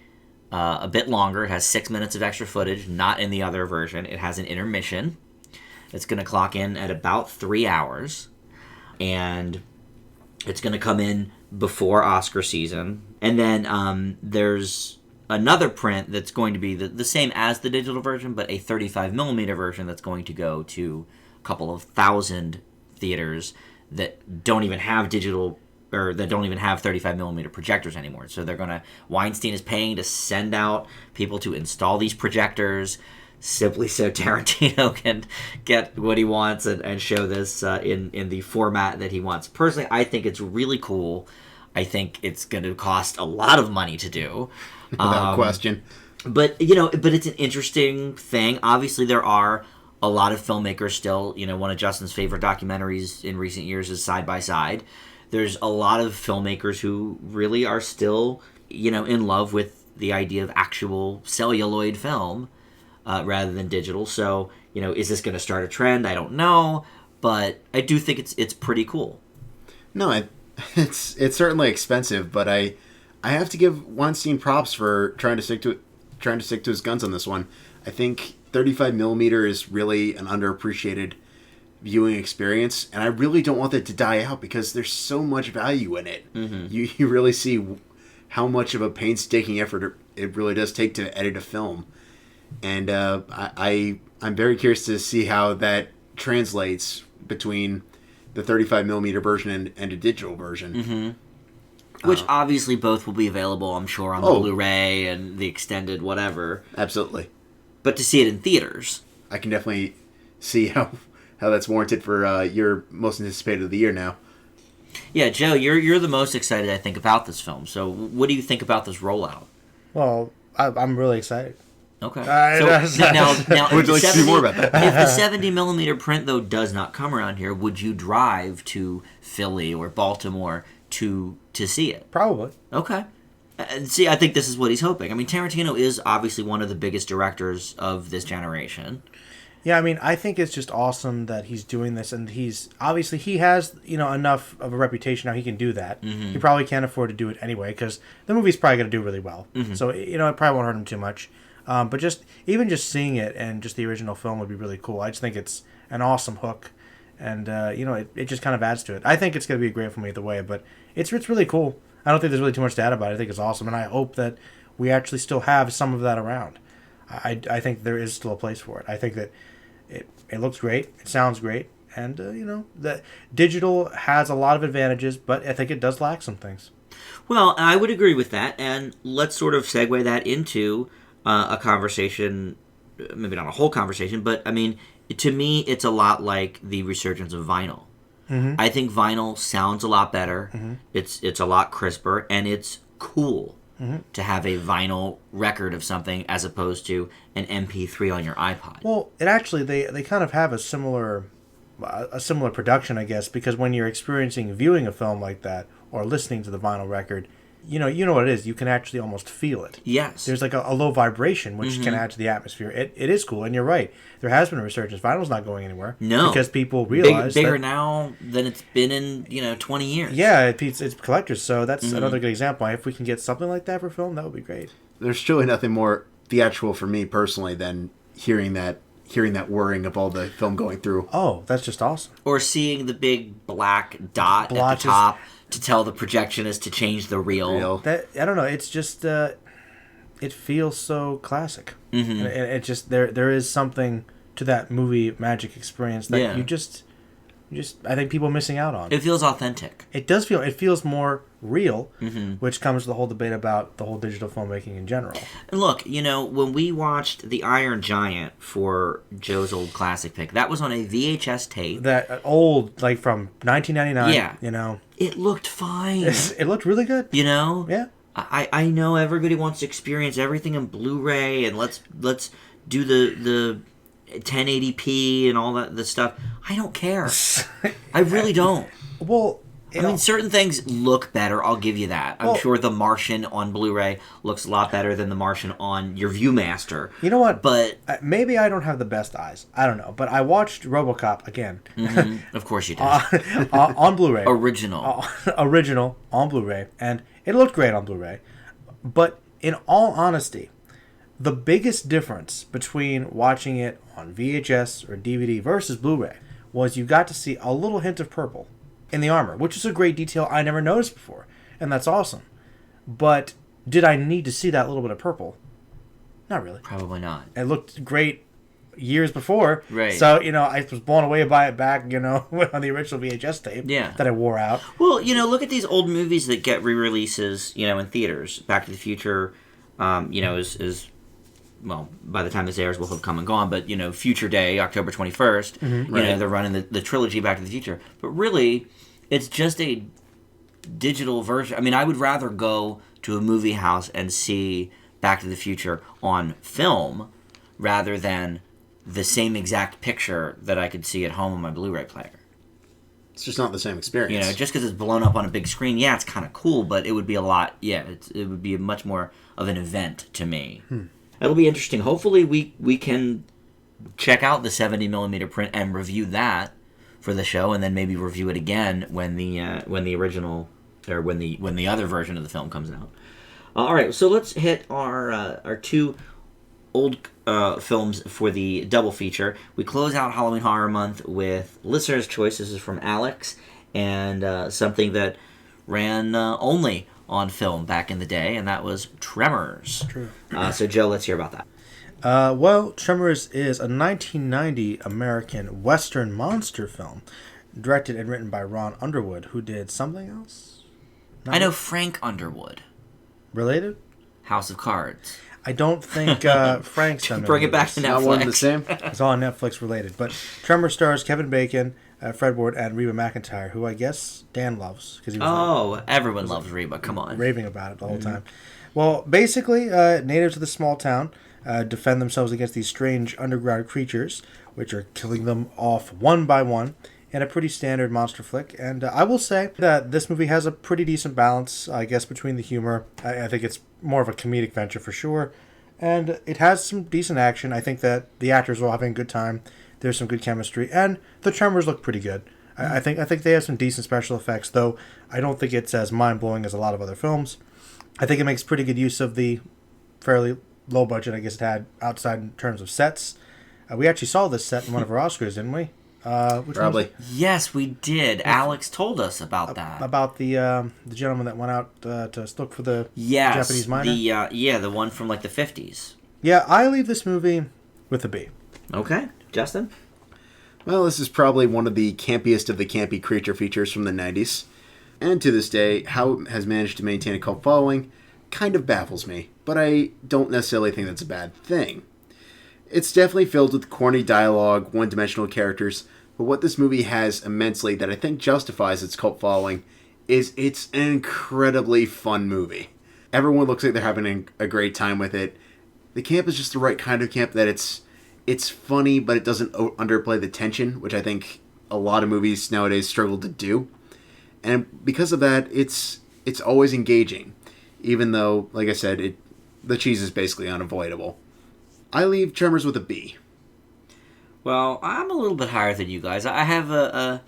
a bit longer. It has 6 minutes of extra footage, not in the other version. It has an intermission. It's going to clock in at about 3 hours, and it's going to come in before Oscar season. And then there's another print that's going to be the same as the digital version, but a 35mm version that's going to go to a couple of thousand theaters that don't even have digital, or that don't even have 35mm projectors anymore. So Weinstein is paying to send out people to install these projectors simply so Tarantino can get what he wants and show this in the format that he wants. Personally, I think it's really cool. I think it's going to cost a lot of money to do. Without question. But it's an interesting thing. Obviously, there are a lot of filmmakers still. One of Justin's favorite documentaries in recent years is Side by Side. There's a lot of filmmakers who really are still, in love with the idea of actual celluloid film rather than digital. So, is this going to start a trend? I don't know, but I do think it's pretty cool. No, it's certainly expensive, but I have to give Weinstein props for trying to stick to his guns on this one. I think 35mm is really an underappreciated viewing experience, and I really don't want that to die out because there's so much value in it. You really see how much of a painstaking effort it really does take to edit a film, and I'm very curious to see how that translates between the 35mm version and a digital version. Which obviously both will be available, I'm sure, on the Blu-ray and the extended whatever. Absolutely. But to see it in theaters, I can definitely see how that's warranted for your most anticipated of the year now. Yeah, Joe, you're the most excited, I think, about this film. So what do you think about this rollout? Well, I'm really excited. Okay. Now, would you like to see more about that? If the 70mm print, though, does not come around here, would you drive to Philly or Baltimore to see it? Probably. Okay. See, I think this is what he's hoping. I mean, Tarantino is obviously one of the biggest directors of this generation. Yeah, I mean, I think it's just awesome that he's doing this, and he's obviously he has enough of a reputation now he can do that. Mm-hmm. He probably can't afford to do it anyway because the movie's probably going to do really well. Mm-hmm. So it probably won't hurt him too much. But just seeing it and just the original film would be really cool. I just think it's an awesome hook, and it just kind of adds to it. I think it's going to be a great film either way, but it's really cool. I don't think there's really too much to add about it. I think it's awesome, and I hope that we actually still have some of that around. I think there is still a place for it. I think that it looks great, it sounds great, and the digital has a lot of advantages, but I think it does lack some things. Well, I would agree with that, and let's sort of segue that into a conversation, maybe not a whole conversation, but I mean, to me, it's a lot like the resurgence of vinyl. Mm-hmm. I think vinyl sounds a lot better. Mm-hmm. It's a lot crisper, and it's cool. Mm-hmm. To have a vinyl record of something as opposed to an MP3 on your iPod. Well, it actually they kind of have a similar production, I guess, because when you're experiencing viewing a film like that or listening to the vinyl record, you know what it is. You can actually almost feel it. Yes. There's like a low vibration, which can add to the atmosphere. It is cool, and you're right. There has been a resurgence. Vinyl's not going anywhere. No. Because people realize bigger now than it's been in 20 years. Yeah, it's collectors, so that's another good example. If we can get something like that for film, that would be great. There's truly nothing more theatrical for me personally than hearing that whirring of all the film going through. Oh, that's just awesome. Or seeing the big black dot at the top to tell the projectionist to change the reel. I don't know. It's just it feels so classic. Mm-hmm. And it just there is something to that movie magic experience that you just I think people are missing out on. It feels authentic. It does feel. It feels more real, which comes to the whole debate about the whole digital filmmaking in general. And look, when we watched The Iron Giant for Joe's old classic pick, that was on a VHS tape. That old, like from 1999. Yeah. It looked fine. It looked really good. Yeah. I know everybody wants to experience everything in Blu-ray, and let's do the 1080p and all the stuff. I don't care. I really don't. Well, I mean, certain things look better. I'll give you that. I'm sure The Martian on Blu-ray looks a lot better than The Martian on your ViewMaster. You know what? But maybe I don't have the best eyes. I don't know. But I watched RoboCop again. Mm-hmm. Of course you did. On Blu-ray. Original on Blu-ray. And it looked great on Blu-ray. But in all honesty, the biggest difference between watching it on VHS or DVD versus Blu-ray was you got to see a little hint of purple in the armor, which is a great detail I never noticed before, and that's awesome. But did I need to see that little bit of purple? Not really. Probably not. It looked great years before, right? So I was blown away by it back, on the original VHS tape that I wore out. Well, look at these old movies that get re-releases, in theaters. Back to the Future, is well, by the time this airs, will have come and gone. But Future Day, October 21st. Mm-hmm. They're running the trilogy Back to the Future. But really, it's just a digital version. I mean, I would rather go to a movie house and see Back to the Future on film rather than the same exact picture that I could see at home on my Blu-ray player. It's just not the same experience. Just because it's blown up on a big screen, it's kind of cool, but it would be a lot. It would be much more of an event to me. It'll be interesting. Hopefully, we can check out the 70mm print and review that for the show, and then maybe review it again when the original or when the other version of the film comes out. All right, so let's hit our two old films for the double feature. We close out Halloween Horror Month with Listener's Choice. This is from Alex, and something that ran only on film back in the day, and that was Tremors. True. So, Joe, let's hear about that. Well, Tremors is a 1990 American Western monster film, directed and written by Ron Underwood, who did something else? I know Frank Underwood. Related? House of Cards. I don't think Frank's done it. Bring it back to Netflix. Not one and the same. It's all Netflix related. But Tremors stars Kevin Bacon, Fred Ward, and Reba McEntire, who I guess Dan loves. Cause he was everyone loves Reba. Come on. Raving about it the whole time. Well, basically, natives of the small town defend themselves against these strange underground creatures, which are killing them off one by one in a pretty standard monster flick. And I will say that this movie has a pretty decent balance, I guess, between the humor. I think it's more of a comedic venture for sure. And it has some decent action. I think that the actors are all having a good time. There's some good chemistry, and the Tremors look pretty good. I think they have some decent special effects, though I don't think it's as mind-blowing as a lot of other films. I think it makes pretty good use of the fairly low budget, I guess it had, outside in terms of sets. We actually saw this set in one of our Oscars, didn't we? Probably. Yes, we did. Alex told us about that. About the gentleman that went out to look for the Japanese miner? The one from like the 50s. Yeah, I leave this movie with a B. Okay. Justin? Well, this is probably one of the campiest of the campy creature features from the 90s. And to this day, how it has managed to maintain a cult following kind of baffles me, but I don't necessarily think that's a bad thing. It's definitely filled with corny dialogue, one-dimensional characters, but what this movie has immensely that I think justifies its cult following is it's an incredibly fun movie. Everyone looks like they're having a great time with it. The camp is just the right kind of camp that it's funny, but it doesn't underplay the tension, which I think a lot of movies nowadays struggle to do. And because of that, it's always engaging, even though, like I said, the cheese is basically unavoidable. I leave Tremors with a B. Well, I'm a little bit higher than you guys. I have a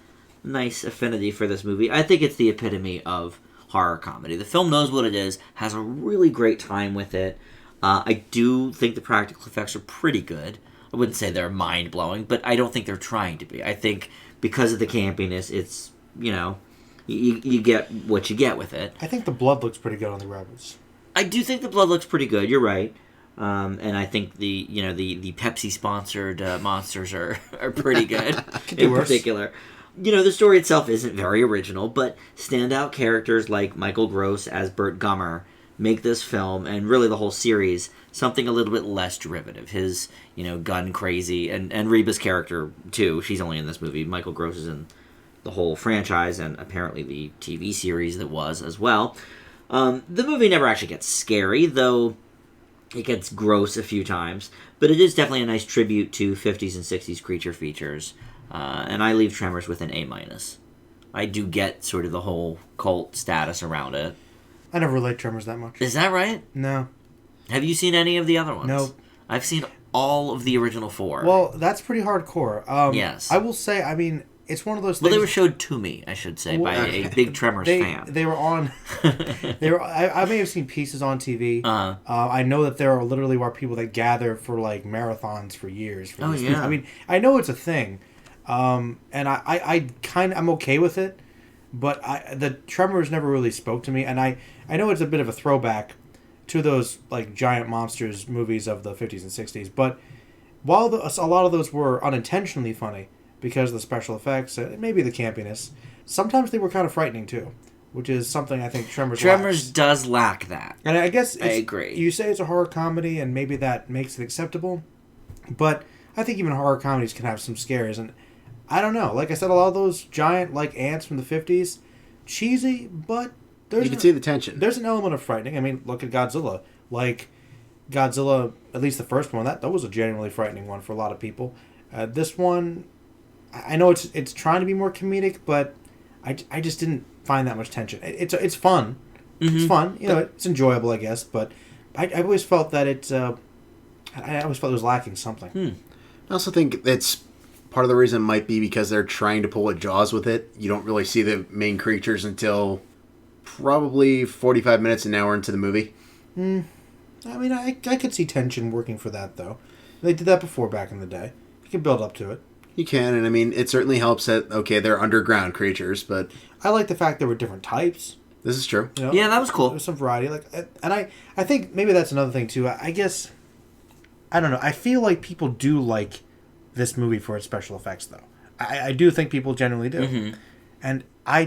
nice affinity for this movie. I think it's the epitome of horror comedy. The film knows what it is, has a really great time with it. I do think the practical effects are pretty good. I wouldn't say they're mind-blowing, but I don't think they're trying to be. I think because of the campiness, it's, you get what you get with it. I think the blood looks pretty good on the rabbits. I do think the blood looks pretty good. You're right. And I think the Pepsi-sponsored monsters are pretty good in particular. The story itself isn't very original, but standout characters like Michael Gross as Burt Gummer make this film, and really the whole series, something a little bit less derivative. His, gun crazy, and Reba's character, too. She's only in this movie. Michael Gross is in the whole franchise, and apparently the TV series that was as well. The movie never actually gets scary, though it gets gross a few times. But it is definitely a nice tribute to 50s and 60s creature features. And I leave Tremors with an A-. I do get sort of the whole cult status around it. I never relate Tremors that much. Is that right? No. Have you seen any of the other ones? No. I've seen all of the original 4. Well, that's pretty hardcore. Yes. I will say, it's one of those things... Well, they were showed to me, I should say, by a big Tremors fan. They were on... I may have seen pieces on TV. Uh-huh. I know that there are literally people that gather for, marathons for years. For these yeah. things. I know it's a thing. And I'm okay with it. But the Tremors never really spoke to me, and I know it's a bit of a throwback to those giant monsters movies of the 50s and 60s. But while a lot of those were unintentionally funny because of the special effects and maybe the campiness, sometimes they were kind of frightening too, which is something I think Tremors lacks. Does lack that. And I guess I agree. You say it's a horror comedy, and maybe that makes it acceptable, but I think even horror comedies can have some scares, and I don't know. Like I said, a lot of those giant, ants from the 50s, cheesy, but you can see the tension. There's an element of frightening. Look at Godzilla. Godzilla, at least the first one, that was a genuinely frightening one for a lot of people. This one, I know it's trying to be more comedic, but I just didn't find that much tension. It's fun. Mm-hmm. It's fun. It's enjoyable, I guess, but I always felt that I always felt it was lacking something. I also think it's part of the reason might be because they're trying to pull a Jaws with it. You don't really see the main creatures until probably 45 minutes, an hour into the movie. I could see tension working for that, though. They did that before back in the day. You can build up to it. You can, and it certainly helps that, okay, they're underground creatures, but... I like the fact there were different types. This is true. Yeah, that was cool. There was some variety. And I think maybe that's another thing, too. I guess... I don't know. I feel like people do like this movie for its special effects, though. I do think people generally do. Mm-hmm. And I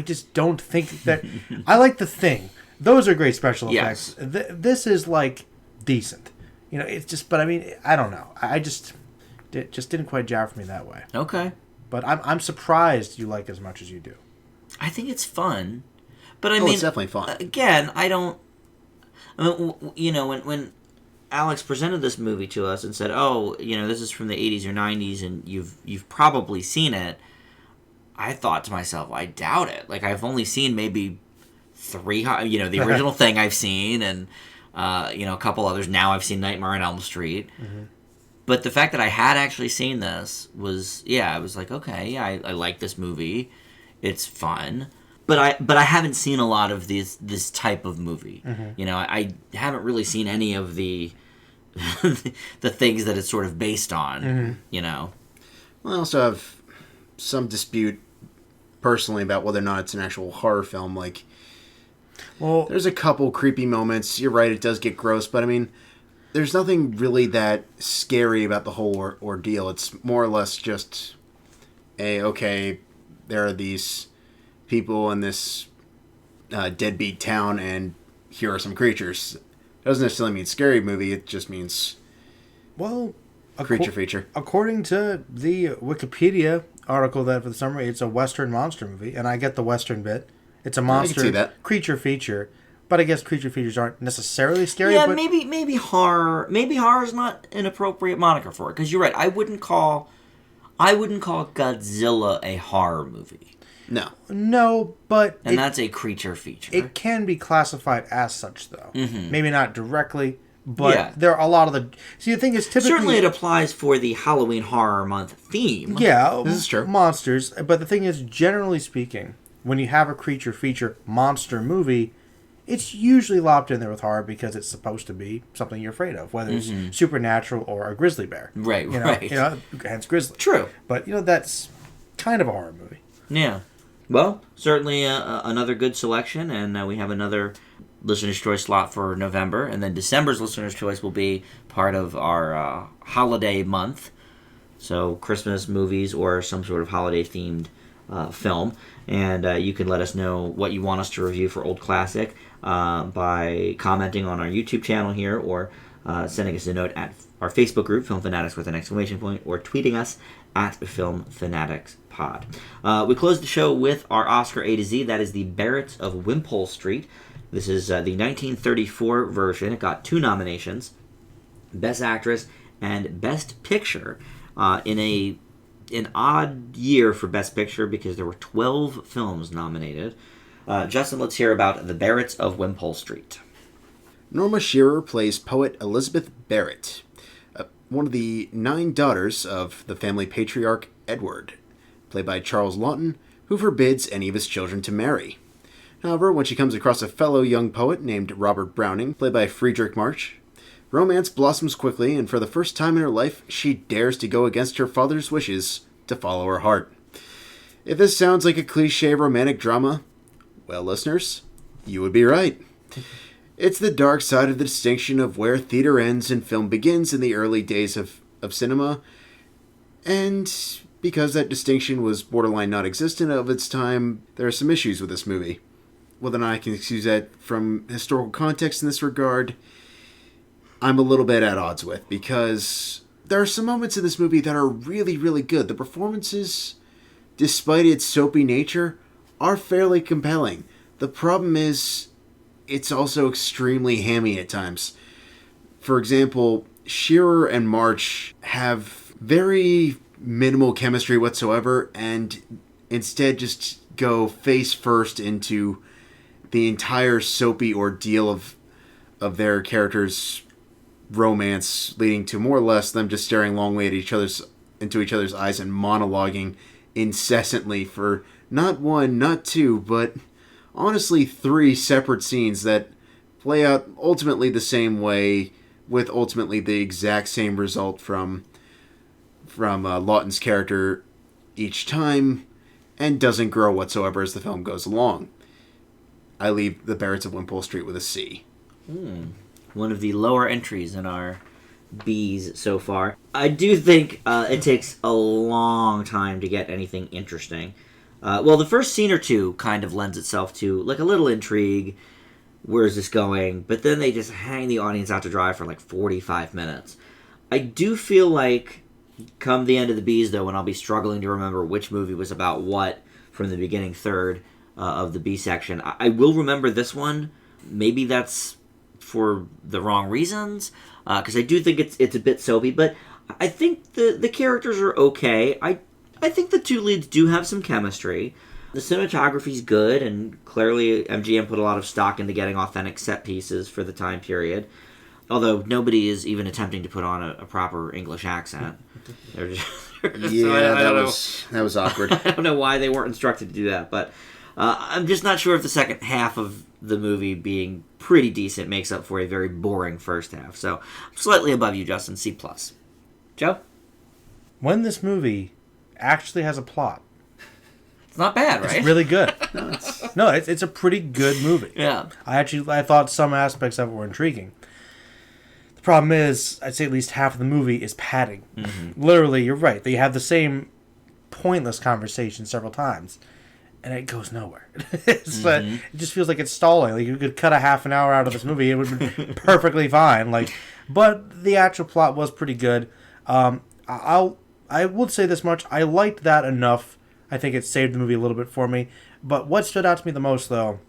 just don't think that... I like The Thing. Those are great special effects. Yes. This is, decent. It's just... But, I don't know. It just didn't quite jar for me that way. Okay. But I'm surprised you like it as much as you do. I think it's fun. But it's definitely fun. Again, I don't... when Alex presented this movie to us and said, this is from the 80s or 90s and you've probably seen it, I thought to myself, I doubt it. I've only seen maybe 3, the original Thing I've seen, and A couple others. Now I've seen Nightmare on Elm Street. Mm-hmm. But the fact that I had actually seen this was, I was like, okay, I like this movie. It's fun. But I haven't seen a lot of this type of movie. Mm-hmm. I haven't really seen any of the the things that it's sort of based on. Mm-hmm. Well, I also have some dispute personally about whether or not it's an actual horror film. Like, well, there's a couple creepy moments. You're right, it does get gross, but I mean, there's nothing really that scary about the whole ordeal. It's more or less just okay, there are these people in this deadbeat town, and here are some creatures. It doesn't necessarily mean scary movie. It just means creature feature. According to the Wikipedia article that for the summary, it's a Western monster movie, and I get the Western bit. It's a monster creature feature, but I guess creature features aren't necessarily scary. Yeah, but maybe horror. Maybe horror is not an appropriate moniker for it, because you're right. I wouldn't call Godzilla a horror movie. No, but that's a creature feature. It can be classified as such, though. Mm-hmm. Maybe not directly, but there are a lot of the. See, the thing is, typically certainly it applies for the Halloween Horror Month theme. Yeah, this is true. Monsters, but the thing is, generally speaking, when you have a creature feature monster movie, it's usually lopped in there with horror because it's supposed to be something you're afraid of, whether it's supernatural or a grizzly bear. Right, right. Hence grizzly. True. But, that's kind of a horror movie. Yeah. Well, certainly another good selection, and we have another Listener's Choice slot for November, and then December's Listener's Choice will be part of our holiday month, so Christmas movies or some sort of holiday-themed film, and you can let us know what you want us to review for Old Classic by commenting on our YouTube channel here, or sending us a note at our Facebook group, Film Fanatics with an exclamation point, or tweeting us at Film Fanatics Pod. We close the show with our Oscar A to Z. That is the Barretts of Wimpole Street. This is the 1934 version. It got 2 nominations, Best Actress and Best Picture, in an odd year for Best Picture because there were 12 films nominated. Justin, let's hear about the Barretts of Wimpole Street. Norma Shearer plays poet Elizabeth Barrett, one of the 9 daughters of the family patriarch Edward, played by Charles Laughton, who forbids any of his children to marry. However, when she comes across a fellow young poet named Robert Browning, played by Friedrich March, romance blossoms quickly, and for the first time in her life, she dares to go against her father's wishes to follow her heart. If this sounds like a cliché romantic drama, well, listeners, you would be right. It's the dark side of the distinction of where theater ends and film begins in the early days of cinema, and because that distinction was borderline non-existent of its time, there are some issues with this movie. Whether or not I can excuse that from historical context in this regard, I'm a little bit at odds with, because there are some moments in this movie that are really, really good. The performances, despite its soapy nature, are fairly compelling. The problem is, it's also extremely hammy at times. For example, Shearer and March have very minimal chemistry whatsoever, and instead just go face first into the entire soapy ordeal of their characters' romance, leading to more or less them just staring longly at into each other's eyes and monologuing incessantly for not 1, not 2, but honestly 3 separate scenes that play out ultimately the same way, with ultimately the exact same result from Laughton's character each time, and doesn't grow whatsoever as the film goes along. I leave the Barretts of Wimpole Street with a C. One of the lower entries in our B's so far. I do think it takes a long time to get anything interesting. The first scene or two kind of lends itself to like a little intrigue. Where is this going? But then they just hang the audience out to dry for like 45 minutes. I do feel like come the end of the B's, though, when I'll be struggling to remember which movie was about what from the beginning third of the B section, I will remember this one. Maybe that's for the wrong reasons, because I do think it's a bit soapy, but I think the characters are okay. I think the 2 leads do have some chemistry. The cinematography's good, and clearly MGM put a lot of stock into getting authentic set pieces for the time period. Although nobody is even attempting to put on a proper English accent. They're just, that was awkward. I don't know why they weren't instructed to do that, but I'm just not sure if the second half of the movie being pretty decent makes up for a very boring first half. So I'm slightly above you, Justin. C+. Joe? When this movie actually has a plot, It's not bad, right? it's really good. No, it's a pretty good movie. Yeah. I thought some aspects of it were intriguing. The problem is, I'd say at least half of the movie is padding. Mm-hmm. Literally, you're right. They have the same pointless conversation several times, and it goes nowhere. It just feels like it's stalling. Like, you could cut a half an hour out of this movie, it would be perfectly fine. But the actual plot was pretty good. I would say this much: I liked that enough. I think it saved the movie a little bit for me. But what stood out to me the most, though,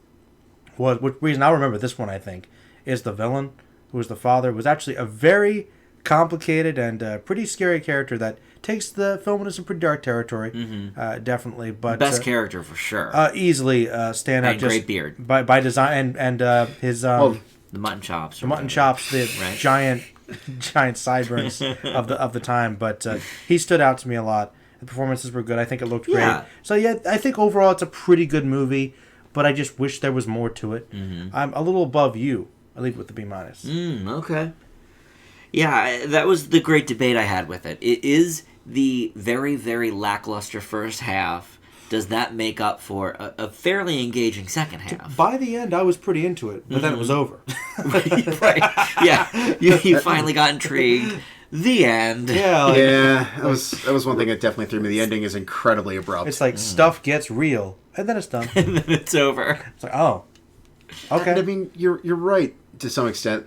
was, which reason I'll remember this one, I think, is the villain, who was the father, was actually a very complicated and pretty scary character that takes the film into some pretty dark territory, definitely. But Best character for sure. easily stand out And just great beard. by design and his The mutton chops. the mutton chops, the Right. giant sideburns of the time. But he stood out to me a lot. The performances were good. I think it looked great. Yeah. So yeah, I think overall it's a pretty good movie. But I just wish there was more to it. I'm a little above you. I leave it with the B-. Okay. Yeah, that was the great debate I had with it. It is the very, very lackluster first half. Does that make up for a fairly engaging second half? By the end, I was pretty into it, but then it was over. Right. Yeah. You finally got intrigued. The end. Yeah, That was one thing that definitely threw me. The ending is incredibly abrupt. it's like stuff gets real, and then it's done. And then it's over. It's like, oh, okay. And I mean, you're right to some extent.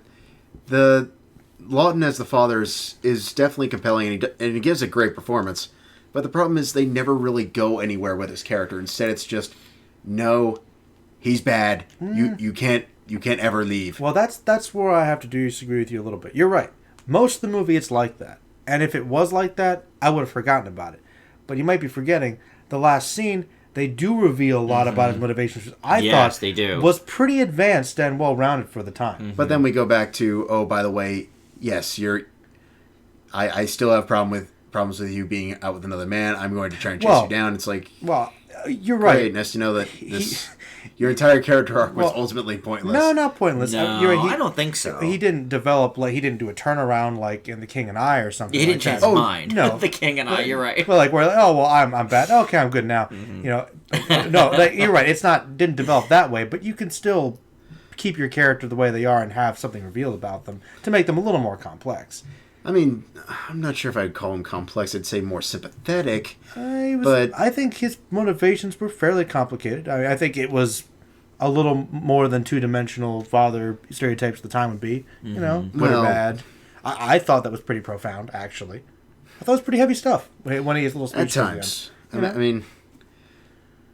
The Lawton as the father is definitely compelling, and he gives a great performance. But the problem is they never really go anywhere with his character. Instead, it's just, no, he's bad. You can't ever leave. Well, that's where I have to disagree with you a little bit. You're right. Most of the movie, it's like that. And if it was like that, I would have forgotten about it. But you might be forgetting the last scene. They do reveal a lot about his motivations, which I Yes, thought they do. was pretty advanced and well-rounded for the time. But then we go back to, oh, by the way, yes, I still have problems with you being out with another man. I'm going to try and chase you down. It's like, Well, you're right. great, nice to know that your entire character arc was ultimately pointless. No, not pointless. No, You're right. I don't think so. He didn't develop, he didn't do a turnadown like in The King and I or something. He didn't like change that. his mind. no. The king and I, you're right. Well, I'm bad. Okay, I'm good now. No, you're right. It's didn't develop that way, but you can still keep your character the way they are and have something revealed about them to make them a little more complex. I mean, I'm not sure if I'd call him complex. I'd say more sympathetic. But I think his motivations were fairly complicated. I think it was a little more than two-dimensional father stereotypes at the time would be. Good or Well- bad. I thought that was pretty profound, actually. I thought it was pretty heavy stuff when he has little at speeches times, again. I mean,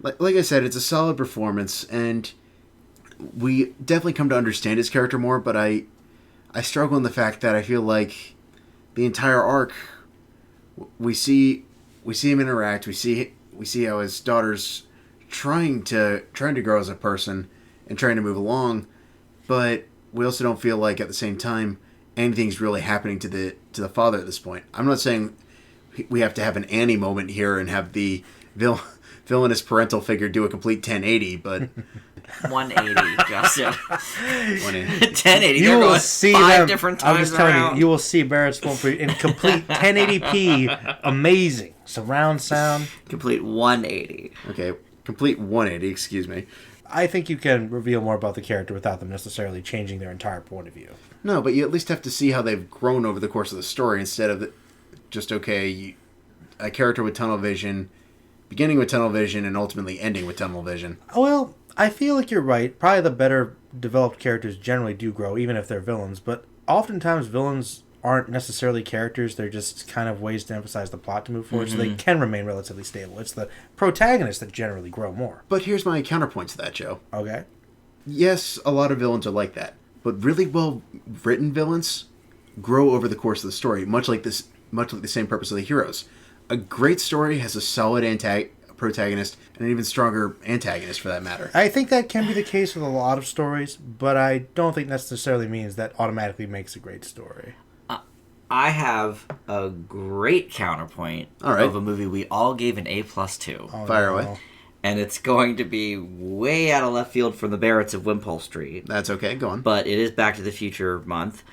like I said, it's a solid performance, and we definitely come to understand his character more. But I struggle in the fact that I feel like the entire arc, we see him interact. We see how his daughter's trying to grow as a person and trying to move along, but we also don't feel like at the same time anything's really happening to the father at this point. I'm not saying we have to have an Annie moment here and have the villainous parental figure do a complete 1080, but 180, Justin. 180. 1080. You They're will going see five them. different I'm times just telling around. you will see Barretts of Wimpole Street in complete 1080p, amazing surround sound. Complete 180. Okay, complete 180. Excuse me. I think you can reveal more about the character without them necessarily changing their entire point of view. No, but you at least have to see how they've grown over the course of the story instead of just a character with tunnel vision, beginning with tunnel vision and ultimately ending with tunnel vision. Well, I feel like you're right. Probably the better developed characters generally do grow, even if they're villains. But oftentimes villains aren't necessarily characters. They're just kind of ways to emphasize the plot to move forward, so they can remain relatively stable. It's the protagonists that generally grow more. But here's my counterpoint to that, Joe. Okay? Yes, a lot of villains are like that, but really well written villains grow over the course of the story, much like the same purpose of the heroes. A great story has a solid protagonist and an even stronger antagonist for that matter. I think that can be the case with a lot of stories, but I don't think necessarily means that automatically makes a great story. I have a great counterpoint of a movie we all gave an A+ to. Oh, Fire away. And it's going to be way out of left field from the Barretts of Wimpole Street. That's okay, go on. But it is Back to the Future month.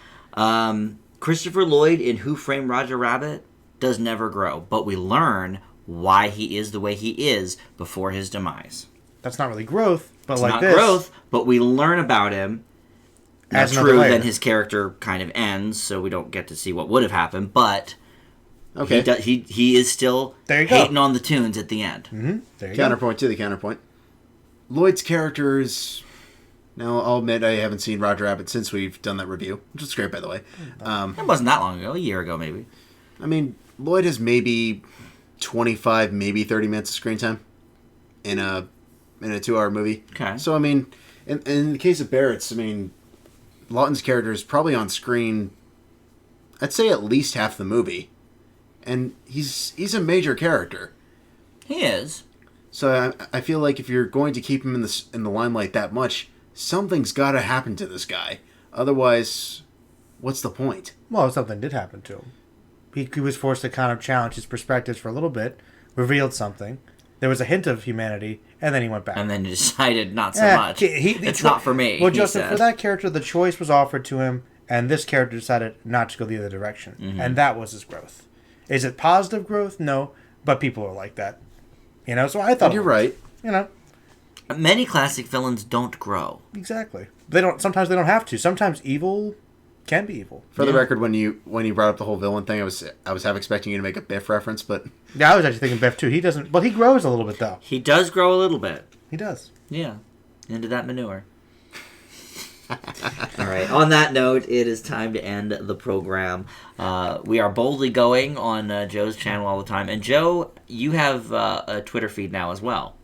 Christopher Lloyd in Who Framed Roger Rabbit does never grow, but we learn why he is the way he is before his demise. That's not really growth, but It's like not this. growth, but we learn about him. As That's another true, layer. then his character kind of ends, so we don't get to see what would have happened, but Okay. he is still There you go. hating on the tunes at the end. Mm-hmm. There you Counterpoint to the counterpoint. Lloyd's character is... Now, I'll admit I haven't seen Roger Rabbit since we've done that review, which is great, by the way. It wasn't that long ago, a year ago maybe. I mean, Lloyd has maybe 25, maybe 30 minutes of screen time in a 2-hour movie. Okay. So, I mean, in the case of Barrett's, I mean, Lawton's character is probably on screen, I'd say at least half the movie. And he's a major character. He is. So I feel like if you're going to keep him in the limelight that much, something's got to happen to this guy. Otherwise, what's the point? Well, something did happen to him. He was forced to kind of challenge his perspectives for a little bit, revealed something. There was a hint of humanity, and then he went back. And then he decided not so much. It's not for me. Well, he Joseph, said. for that character, the choice was offered to him, and this character decided not to go the other direction. Mm-hmm. And that was his growth. Is it positive growth? No. But people are like that. You know, so I thought... And you're right. You know. Many classic villains don't grow. Exactly. Sometimes they don't have to. Sometimes evil can be evil. For the record, when you brought up the whole villain thing, I was half expecting you to make a Biff reference, but Yeah, I was actually thinking Biff too. He doesn't... Well, he grows a little bit, though. He does grow a little bit. He does. Yeah. Into that manure. All right. On that note, it is time to end the program. We are boldly going on Joe's channel all the time. And Joe, you have a Twitter feed now as well.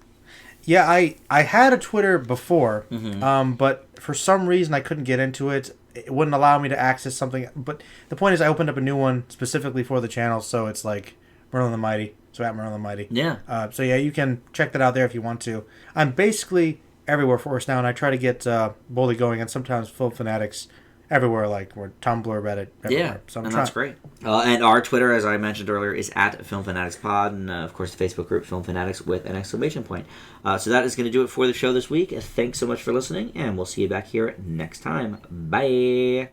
Yeah, I had a Twitter before, Mm-hmm. but for some reason I couldn't get into it. It wouldn't allow me to access something. But the point is I opened up a new one specifically for the channel, so it's like Merlin the Mighty. So at Merlin the Mighty. Yeah. So yeah, you can check that out there if you want to. I'm basically everywhere for us now, and I try to get boldly going, and sometimes Film Fanatics everywhere, like we're Tumblr, Reddit, everywhere. Yeah, So and that's great. And our Twitter, as I mentioned earlier, is at Film Fanatics Pod, and of course the Facebook group Film Fanatics with an exclamation point. So that is going to do it for the show this week. Thanks so much for listening, and we'll see you back here next time. Bye.